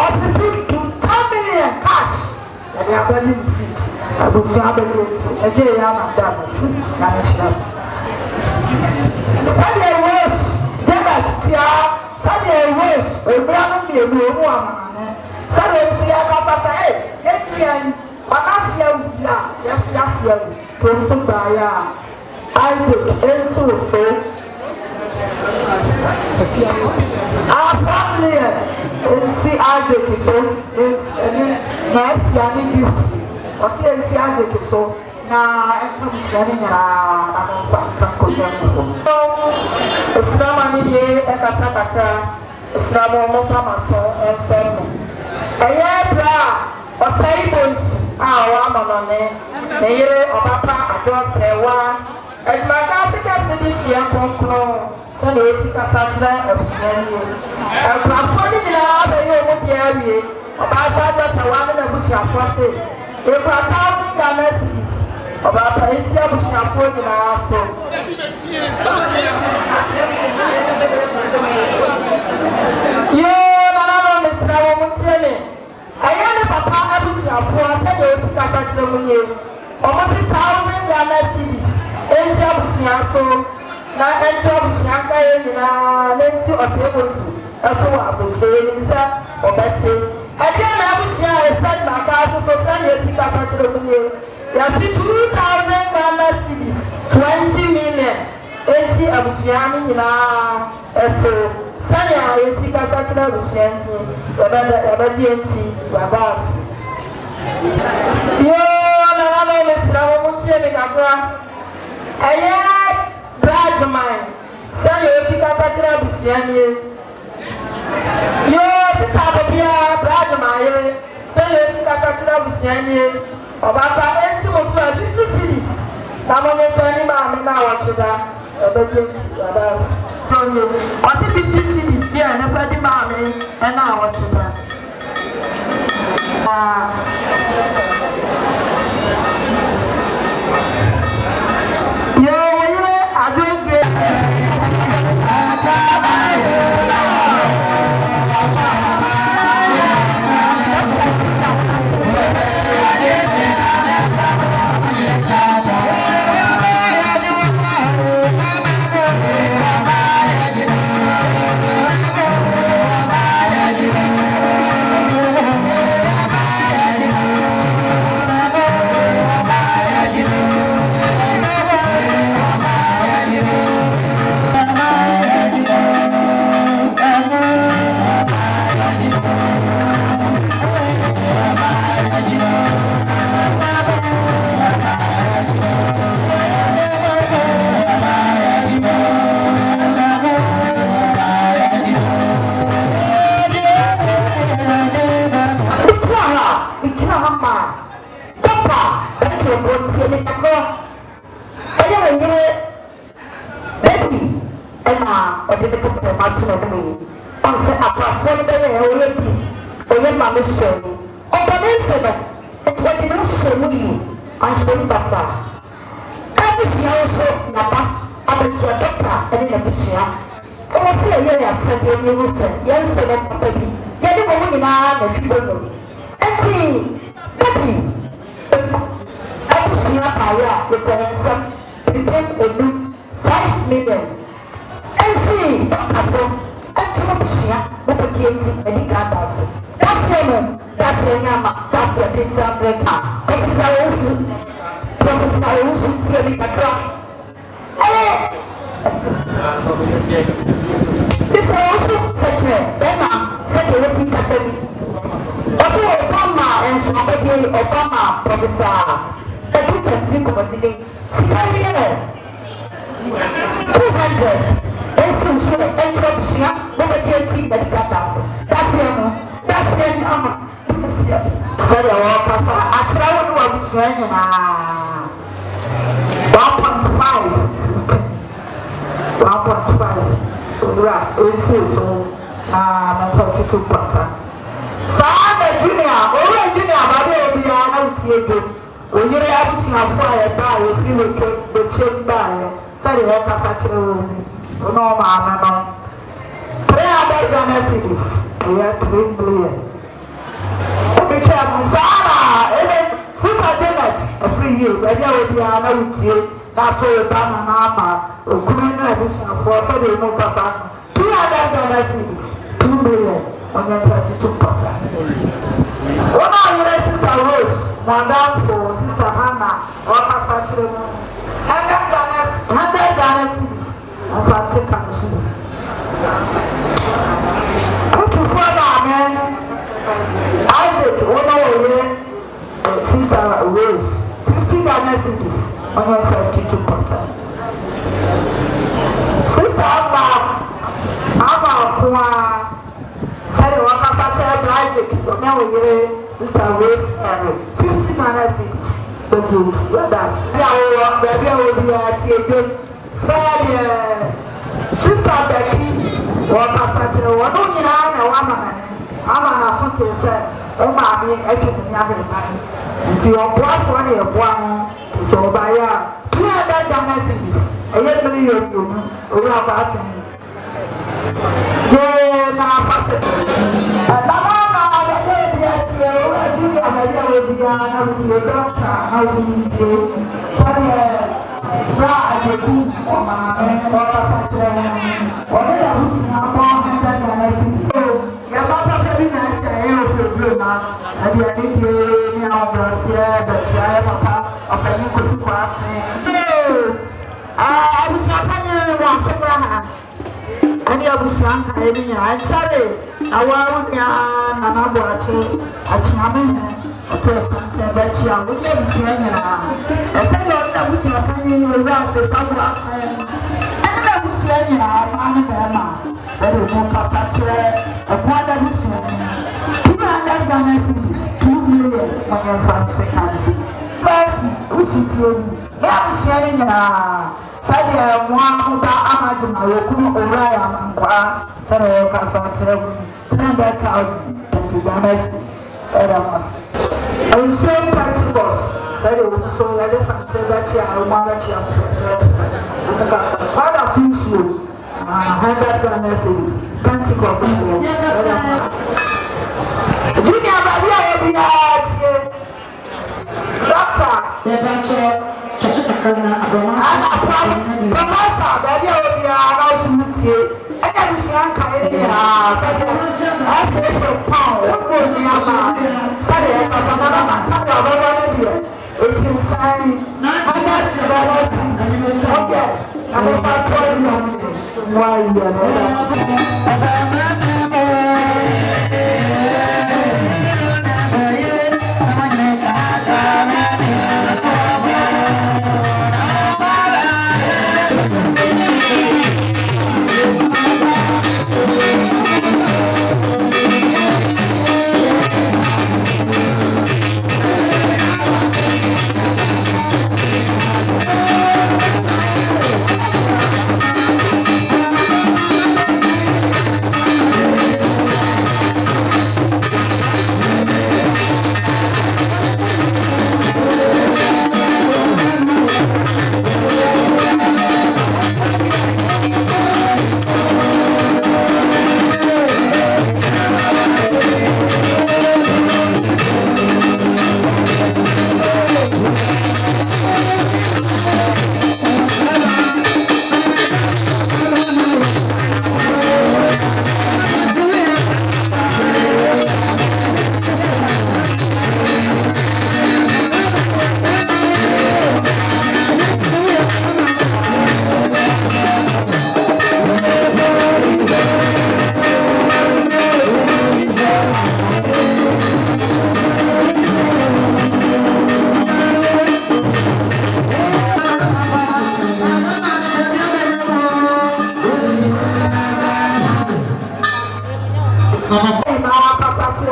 ɔpepi 10 million cash yɛde abɛgye ne seat abusua bɛyɛ nti ɛgye yɛ amada no si na ne hyerɛ sɛdeɛ rose janet tia sɛdeɛ rose ewura no mmienu emu amane sɛdeɛ nso yɛ kasa sɛ yɛnua yi ɔnase awu bi a yɛso yɛase awu pɔnso baayɛ a isaac nso so our family nsi isaac so ɛne na afia ne gift ɔsi nsi isaac so na ɛka busua ne nyinaa na mo nfa nka nkonnwa mu hɔ. Esrama ne deɛ ɛkasa kakra esrama ɔmo fa ma so ɛmfɛm me ɛyɛ bra a ɔsɛe bonsu a ɔama no ne yere ɔbapa adɔsɛwa adwumaka asekase de hyia kronkron sɛdeɛ ɔsi kasa kyerɛ abusua ne yie ɛkurafoɔ ne nyinaa bɛyɛ ɔmo deɛ awie ɔbapa adɔsɛwa ne n'abusuafoɔ se ekura 1,000 Ghana cedis ɔbapa esi abusuafoɔ nyinaa so. Yoo nana no mesra wo mutie ne ɛyɛ ne papa abusuafoɔ sɛdeɛ ɔsi kasa kyerɛ mu nie ɔmo se 1,000 Ghana cedis esi abusua so na ɛnto abusua nka yɛ nyinaa na nsi ɔsɛ bonsu ɛso wɔ abokyerɛ nim sɛ ɔbɛte ɛdeɛ na abusua a ɛfrɛ maka so sɛdeɛ ɔsi kasa kyerɛ mu nie yɛsi 2,000 Ghana cedis 20 million esi abusua ne nyinaa ɛso sɛdeɛ yɛsi kasa kyerɛ abusua nti yɛbɛgye nti yɛbaase yoo nana no mesra wo mu tie me kakra ɛyɛ bragman sɛdeɛ yɛsi kasa kyerɛ abusua nie yoo sista abobia bragman yere sɛdeɛ yɛsi kasa kyerɛ abusua nie ɔbapa ɛnsi mo so a 50 cedis na mo ne fɛ ne maame na awɔtwe da ɛbɛgye nti yɛbaase ɔsi 50 cedis deɛ ne fɛ de maame ɛna awɔtwe da yoo wɔyere adwogbe yire baby ɛna ɔde ne tete ma to no me ɔnsɛ akwafo no bɛyɛ ɔyɛ bi ɔyɛ ma me sɔ ni ɔbɔne nse no ɔde no hyɛ mu yi anhyɛ mu basa abusua wo so naba abɛtua dɔkta ɛne n'abusua ɔwɔ sɛ ɛyɛ yɛ asɛdeɛ ne ɛwu sɛ yɛnsɛ no papa bi yɛde wɔ mu nyinaa na twibɔ no ɛnti baby abusua ayɛ a yɛkɔ yɛn nsɛm pipem 5 million ɛnsi dɔkta ɛtuma abusua wɔpɛti ɛnti ɛdi ka daase daseɛ no daseɛ nyama daseɛ pinsa brɛka kɔfisa wɔnsu profesa wɔnsu tie bi kakra bisa wɔnsu sɛkyerɛ bɛma sɛdeɛ wɔsi kasa bi ɔso ɔbama ɛnso abɛdeɛ ɔbama profesa ɛbi tɛnfi kɔmɔdini sika yɛ 200 ɛnsi nso ɛntura abusua wɔpɛti ɛnti ɛdi ka daase daseɛ no daseɛ nyama sɛdeɛ wɔkasa akyerɛ wo ne wabusua nyinaa 1.5 owura ɛnsi so na mɛmfa tutu pata saa na junior owura junior bade obiara na wotie bi oyere abusuafo a yɛba a yɛfiri wotwa bɛkyɛm baeɛ sɛdeɛ yɛkasa kyerɛ wɔ mu ɔne ɔmaame no 300 Ghana cedis ɛyɛ 3 million ɛbɛtwa mu saa na ɛbɛ sister Janet ɛfiri yie baabi a obiara na wotie na ato ɛba na na ama okunu no abusuafoɔ sɛdeɛ mu kasa 200 Ghana cedis 2 million ɔnyɛ mfa tutu pata wɔn a yɛrɛ sister Rose madam for sister Hannah ɔkasa kyerɛ mu 100 Ghana cedis ɔmfa teka no so ɔtufoɔ maame Isaac wɔn a wɔyɛ sister Rose 50 Ghana cedis ɔnyɛ mfa tutu pata sister ama kuma sɛde wɔkasa kyerɛ Isaac wɔn a wɔyɛ sister Rose 50 Ghana cedis bɛgɛt yɛdas baabi a wɔbiara tie dwom sɛdeɛ sister Becky wɔkasa kyerɛ wɔn no nyinaa na wɔama na so te sɛ maame atwa ne ahwɛba nti ɔboafoɔ ne ɛboa no sɛ ɔbaeɛ a 200 Ghana cedis ɛyɛ million owura abaate yee na apate ɛnana na abɛyɛ bi atie owura junior abɛyɛ obiara na wotie dɔkta na wotie sɛdeɛ bra adeku ɔmaame ɔkasa kyerɛ no ɔne na busua bɔ 100 Ghana cedis yɛba papa bi na akyerɛ ɛyɛ ofurufuru ma aduane die ne ahobrɛseɛ bɛkyia yɛ papa ɔpani kofi kwaate abusua panyɛ ne wɔ asomra ha ɛne abusua nkaeɛ no nyinaa nkyɛre awa wo nua Nana Boakye akyeame hene ɔtɔ santɛn bɛkyia wode abusua nyinaa ɛsɛ deɛ ɔne abusua panyɛ ne owura ase paboate ɛne abusua nyinaa maa ne bɛɛma sɛde mu kasa kyerɛ ɛkoada abusua no 200 Ghana cedis 2 million ɔnyɛ mfa nte ka no so first wosutie bi ne abusua no nyinaa sɛdeɛ mmoa ho ba amagyema wɔkunu owura yɛ amankwaa sɛdeɛ wɔkasa kyerɛ mu 300,000 Ghana cedis ɛda mas nsuo Pentecost sɛdeɛ wɔn nso yɛde santɛ bɛkyi a wɔn abɛkyi apɛtɛpɛ ɛne kasa kwada so nsuo 100 Ghana cedis Pentecost ɛwɔ ɛda mas junior baabi a wɔbiara tie dɔkta yɛbɛkyɛ kyɛkyɛ kakra na professor baabi a wɔbiara na ɔso mu tie ɛna abusua nkaeɛ no nyinaa sɛdeɛ ɛsɛ pɔn wɔbɔ nneɛma sɛdeɛ ɛkasa nanama sɛdeɛ ɔbɛbɔ no deɛ ɛti nsan ɛna sɛbɛbɔ si ɔyɛ na mɛfa tɔɔ no mu ayɛ no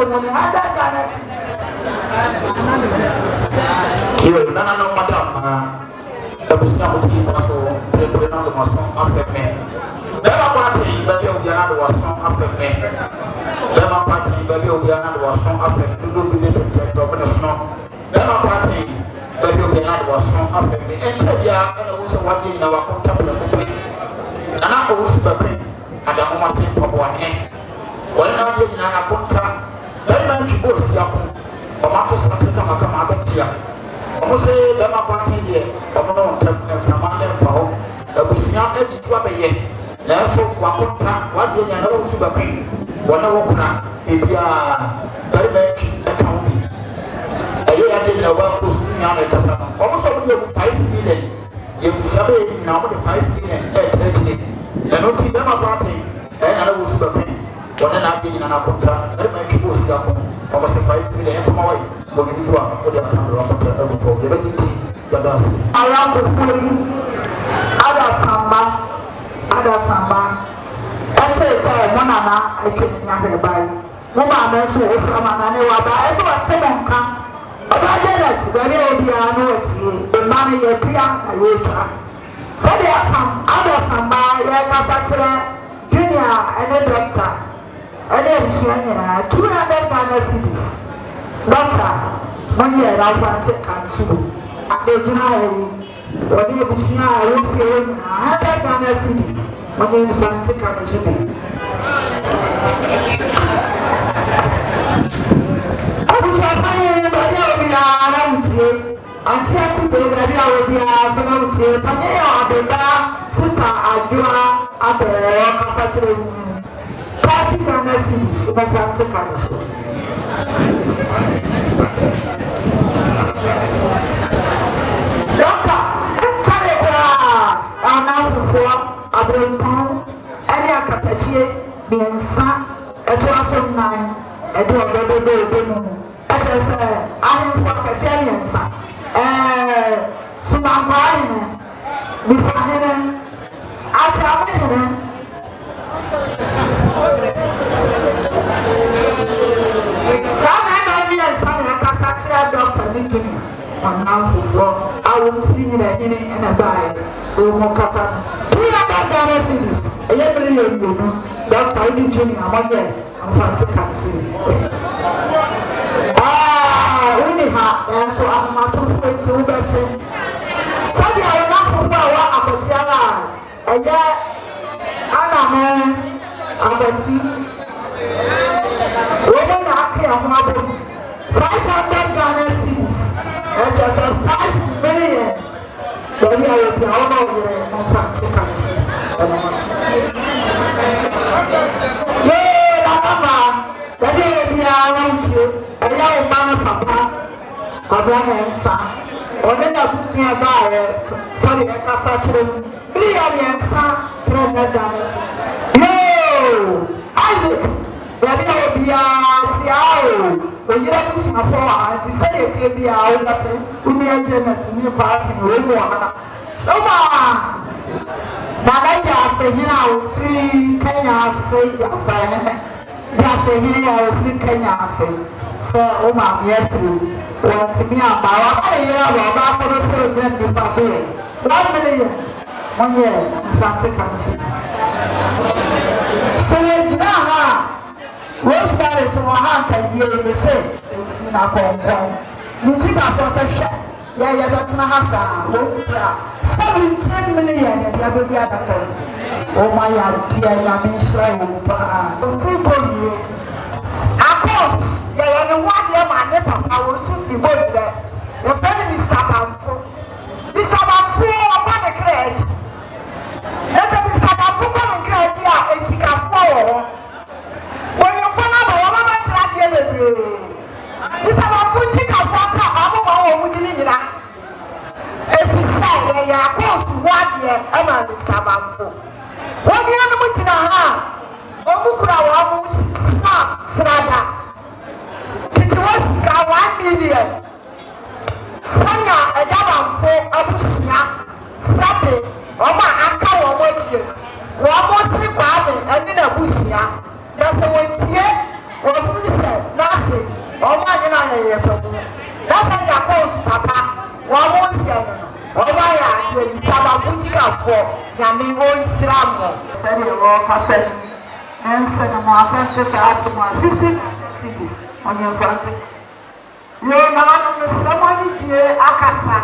when we had that Ghana. You no madam. Ebusia mo ti ba so pre na do maso afeme. Bema party ba bi obi na do waso afeme. Bema party ba bi obi na do waso afeme. Do bi de do be no. Bema party ba bi obi na do waso afeme. Enche bia na wo so waje na wa konta bla ko pe. Na o su ba pe. Ada mo ma se popo ane. Wala na je na na konta. Bema nchibo si akon. O ma to sa te kama abetia. Omo se bema party de omo no ntem enfama emfa ho abusunya editu abeye na so wakonta wade nya na wo su bakwen wona wo kuna ebia bari ba account bi aye ya de na wa ko su nya na kasa omo so mo de 5 million ye bu sabe ni na mo de 5 million etechini na no ti bema party na wo su bakwen wona na de nya na konta bari ba ki bo si akon omo se 5 million enfama wai bo ni duwa o de account ro konta e bu fo ye ba ti Gadasi. Around the phone, other samba. I tell you, say, Monana, I can't have by. Woman, I saw from an annual, but I saw a tenant come. About that, where you be, I know it's the money you pre and you try. So there are some other samba, Yakasatra, Junior, and a doctor. And then, 200 Ghana cities. Doctor, 1 year, I want to cancel. Adejina woni ebusunya a wo fie na ada Ghana cities woni infante kan jibe abusunya pani ba dia obi ara mutie anti akudo ba dia obi ara so na mutie pani ya abeba sister adua abere kasa chire party Ghana cities infante kan jibe Abroad, any Akatachie, Biansa, a Twasson nine, a door baby, I just say, I am for Cassariansa, Sumamine, before him, I tell him. Some American son, I can such a doctor, Nicky. On now for I will fling in and a buy. Oh, Mokasa. 300 Ghana cities. Every year, you know, Doctor Jimmy, I'm there. I'm from the country. Only her, and so I'm not to better. Sabi I will not for our Apotiala. And yet, Anna, I'm a sea. Women are here, 500 Ghana cities. And just 5 million. Baby, I will be all over there on practical country. Yeah, Mama. Baby, I will be around you. And I will man Papa. Papa and son. Or then I will see a buyer. Sorry, I can't search them. Be a son. $300. No! Isaac! Baby, I will be a when you don't see my father, to say it be our letter, we may have to new party, no more. So, Nagaja say, you know, free Kenya say, yes, say, you know, free Kenya say, Sir, oh, my, yes, through. Want to be a bar, I hear about the president before say 1 million 1 year, in fact, country. So, now, Rose Paris will have you the same. It's in a compound. You take a process. Yeah, that's my house. 17 million and the baby at the time. Oh, my dear, I'm in Israel. The free bone. Of course, yeah, the 1 year my neighbor, I will soon be born there. The friend Mr. Bamfo. Mr. Bamfo, upon the crate. Let Mr. Bamfo come and crate here and take a floor. When you find out what I'm trying to do, Mr. Mafuchi can pass out. I'm going to do that. If you say, you are close to 1 year, I'm a Mr. Mafu. What do you know what you know? Omukura was snap. It was 1 million. Sanya, a diamond for Abusia, Sabi, Oma Aka, or Mochi. One more thing, and then Abusia. That's what we say. What we say. ọmọ yẹn náà yẹ pẹ̀lú lọ́sẹ̀ yà kó oṣù pàpà wọ́n mú sí ẹ̀nu ọmọ yà yẹ ìsábà fújìkà fọ yàmi ó ń ṣíra mọ̀. sẹ́ni ìwọ kásẹ̀ ẹ̀ ń sẹ́ni mọ̀ àṣẹ́ntẹ́ sẹ́ àti mọ̀ 50 cedis ọ̀nyẹ̀ nfàntẹ́. yóò náà nù mí sẹ́wọ́n ní die akasa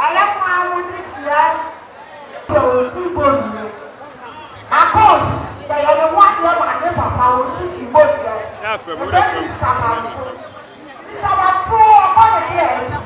ẹlẹ́kùn àwọn oníṣìá tó ìbò nìyẹn. akọ́s yẹ̀yẹ̀ ni wọ́n yẹ wà ní pàpà ojú ìbò nìyẹn. ẹgbẹ́ mi sábà fún ọkọ nìkẹ́ ẹ̀ jù.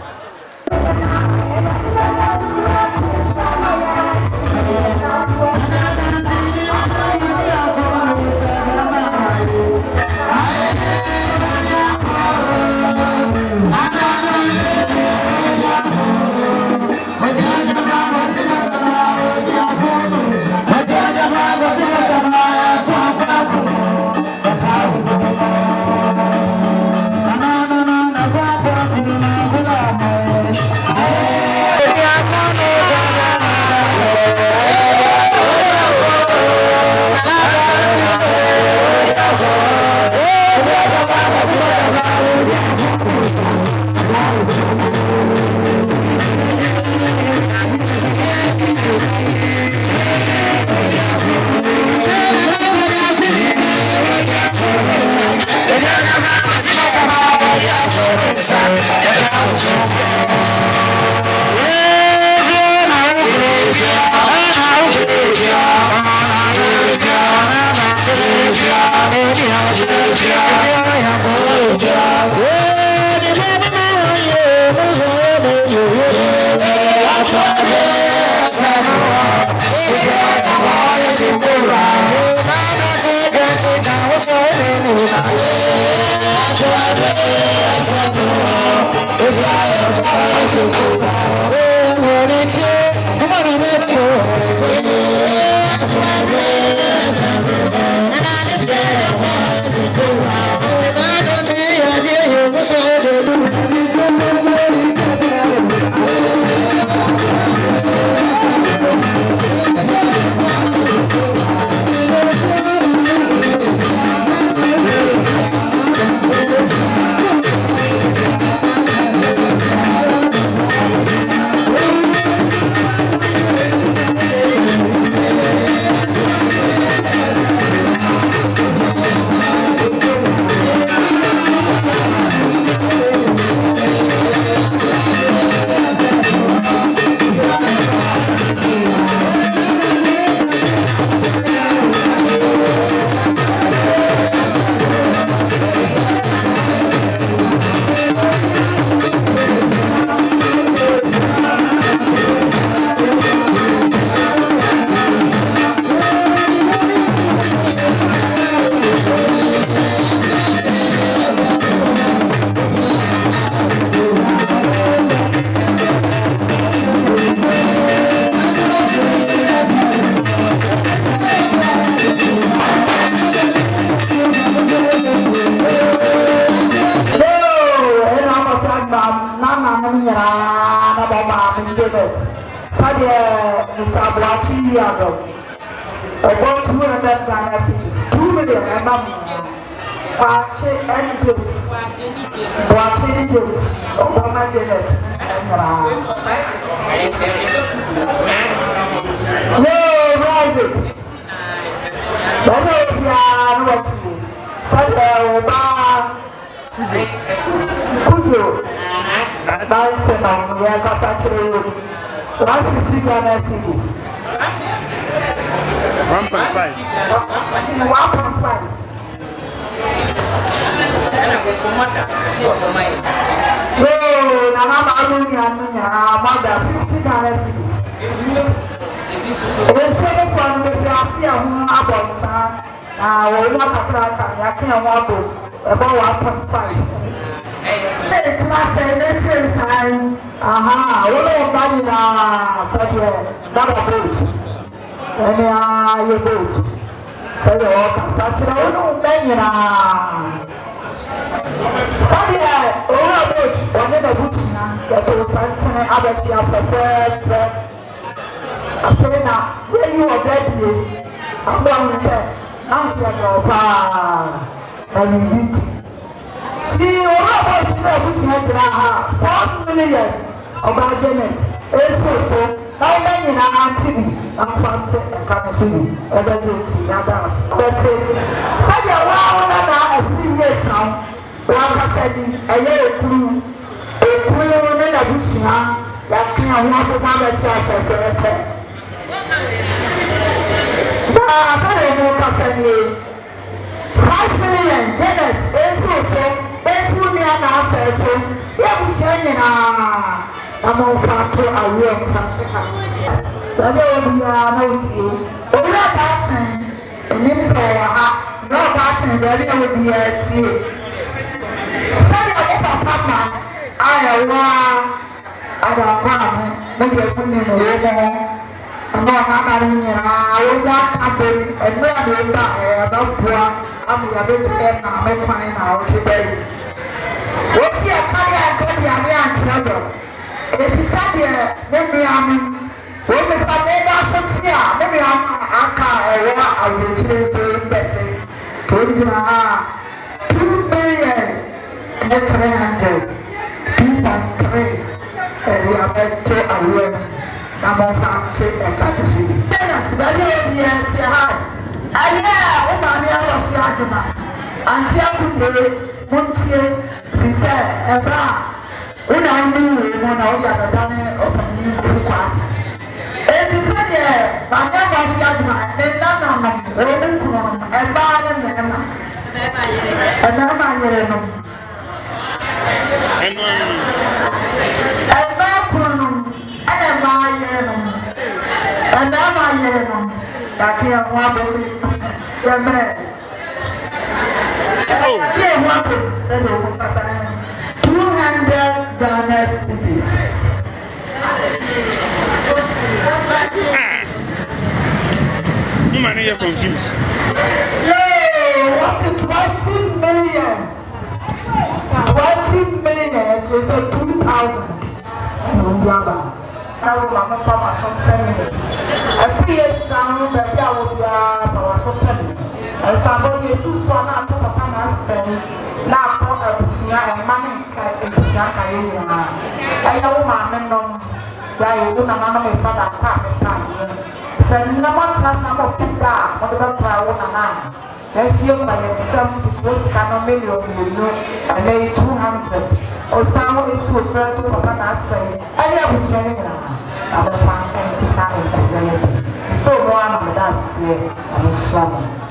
Mr. Abuachi Yado, about 200 Ghana cedis, 2 million Abuachi and James, Abuachi James, Obama Janet, Yo, Isaac, what's Oba Kudo, Bansen, Yakasachiro. 150 Ghana cedis. 1.5. 1.5. Yo, Nana Malunya, mother 50 Ghana cedis. The same from the Gracia who about son, will not attract Yakin about 1.5. Class and sign. Aha, all of Banina said, double boat. And your boat. Said, oh, such a little Banina. Sadia, all boat, one in the boots, that was Anthony Abachi prepared. After where you are ready, I'm going to say, I'm going to go far. And you See, all about this 4 million about Janet. So. Now, men in our auntie, I'm from Camasini, and then you see that. But say, a few years now, like I said, a year crew, and a bushina, that can't want to have a chat at the I said, 5 million, Janet, so, would be an answer, so, yeah, we say, I'm on factor, I will factor. But there will be no tea. Over that time, and names are no pattern, very will be a tea. Sunday, Papa, I at our farm, maybe a woman or I'm not I will not happen, and no other about poor. I'm a bit of them, I'm a fine out today. What's your carrier and trouble? It is said here, maybe I'm when Mr. Mega Sotia, maybe I'm I will change the better. 2 million and 300, 2.3, and they are back to a room. I'm on fancy and capacity. Tenants, but here, say hi. I am lost Yajama, and Tiaku, Muntie, he said, a bar. When I knew when I had done it, opening the quart. It is here, my name was Yadma, and none of them, Roman Kuno, and Bad and Emma. And Emma, and Bakunum, and Emma, I can't want to be the man. I can't want to, said the woman. 200 Ghana cedis. You man, you're confused. Yay! What the 20 million? 20 million. It is a 2,000. I will not from a son family. A few years down, but I will be our son family. And somebody is too far not to Papa Nasty. Now, and money can I know my men know that you will not make for that time. Send no one has not picked down whatever cry one and I. As you by yourself, it was cannot million, and they 200. Or someone is to refer to Papa Nasty. And I was running around. I will find empty side and community. So, one of that's here, I'm a slumber.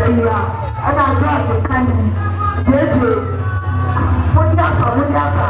ewura ɛna George Kani jeje munyasa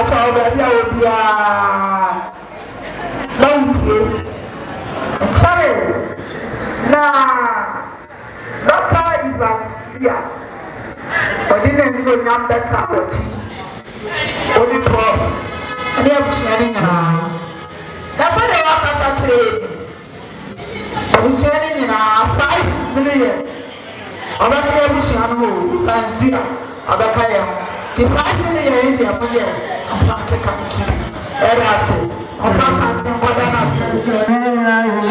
Pacho baby obia Mountie Cherry na Dr. Evans yeah Odine ngo nyam better watch Odi prof Ani abushani nyina That's what they want us actually Abushani nyina 5 million Abaka abushani ho times 3 abaka ya the 5 million in the money, I'm not taking it. There I say, I'm not something more than I say.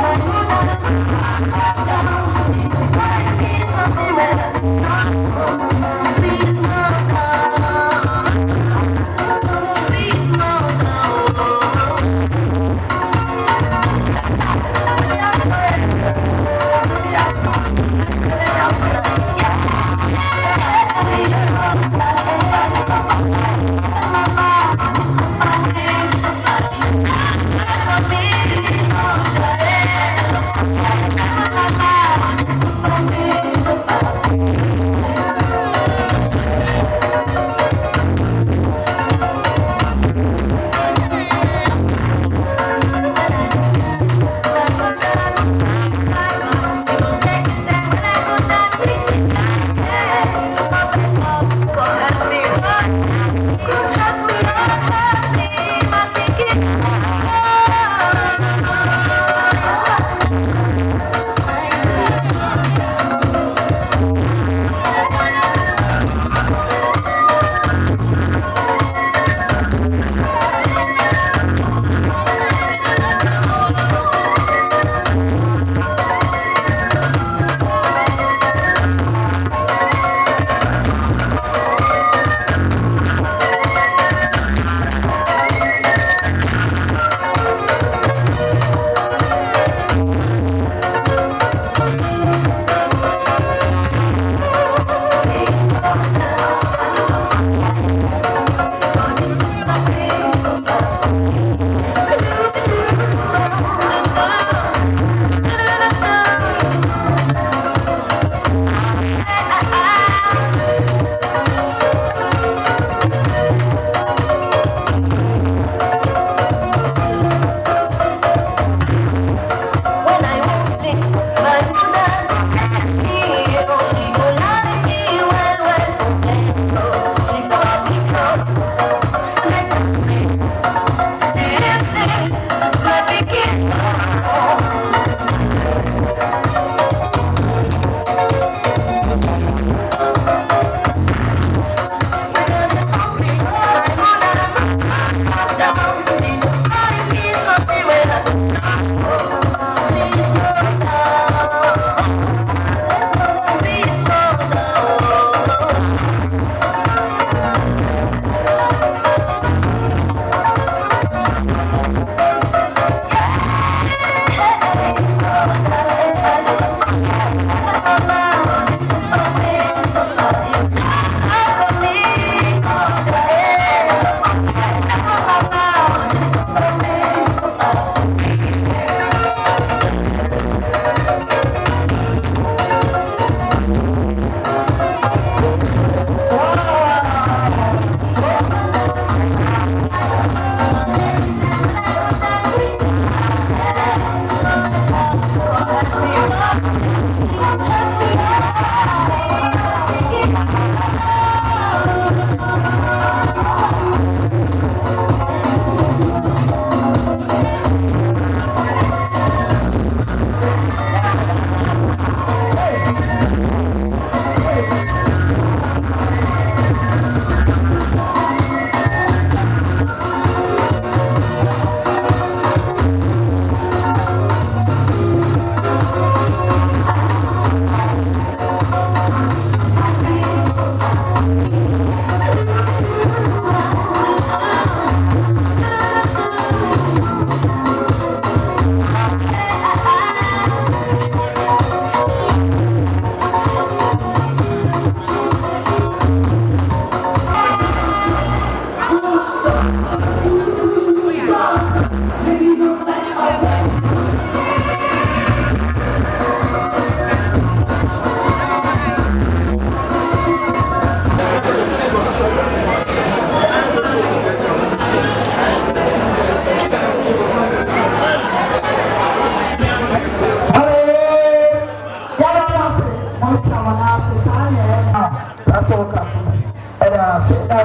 Thank you.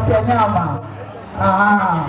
se nyama. Ah.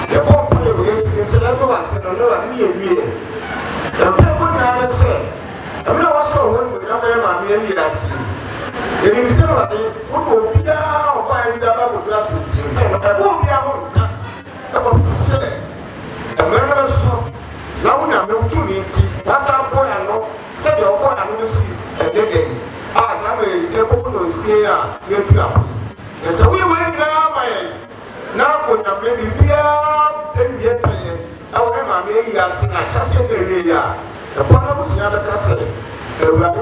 The whole player with the level was in another me. The people never said, I'm not so one with a man, the instead of the would be down by the Bible glass with you. I won't be able to say, the members of now we are no 2 minutes. That's our boy and no, said your boy and you see a day. As I may get open to say, you're too happy. Yes, we went now, my now when I'm maybe then get paid. However, maybe I sing a chassis area. The one was the other castle. The one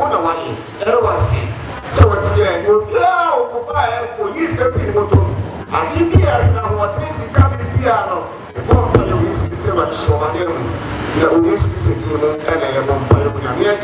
there was it. So it's here, you go buy police getting motor. And if you are now what is the cabin piano, the bomb player is to say what show on him. The police is to do and a bomb player with a mere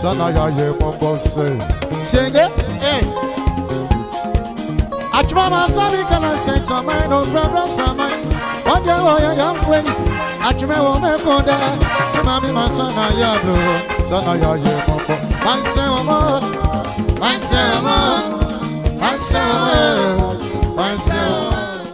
Sana ye mambo say. Shenge, eh. Achmama sabi kana say chama no problem sama. One day wa ya fwe. Achme wo me konda. Mami masana ya do. Sana ya ye mambo. Man say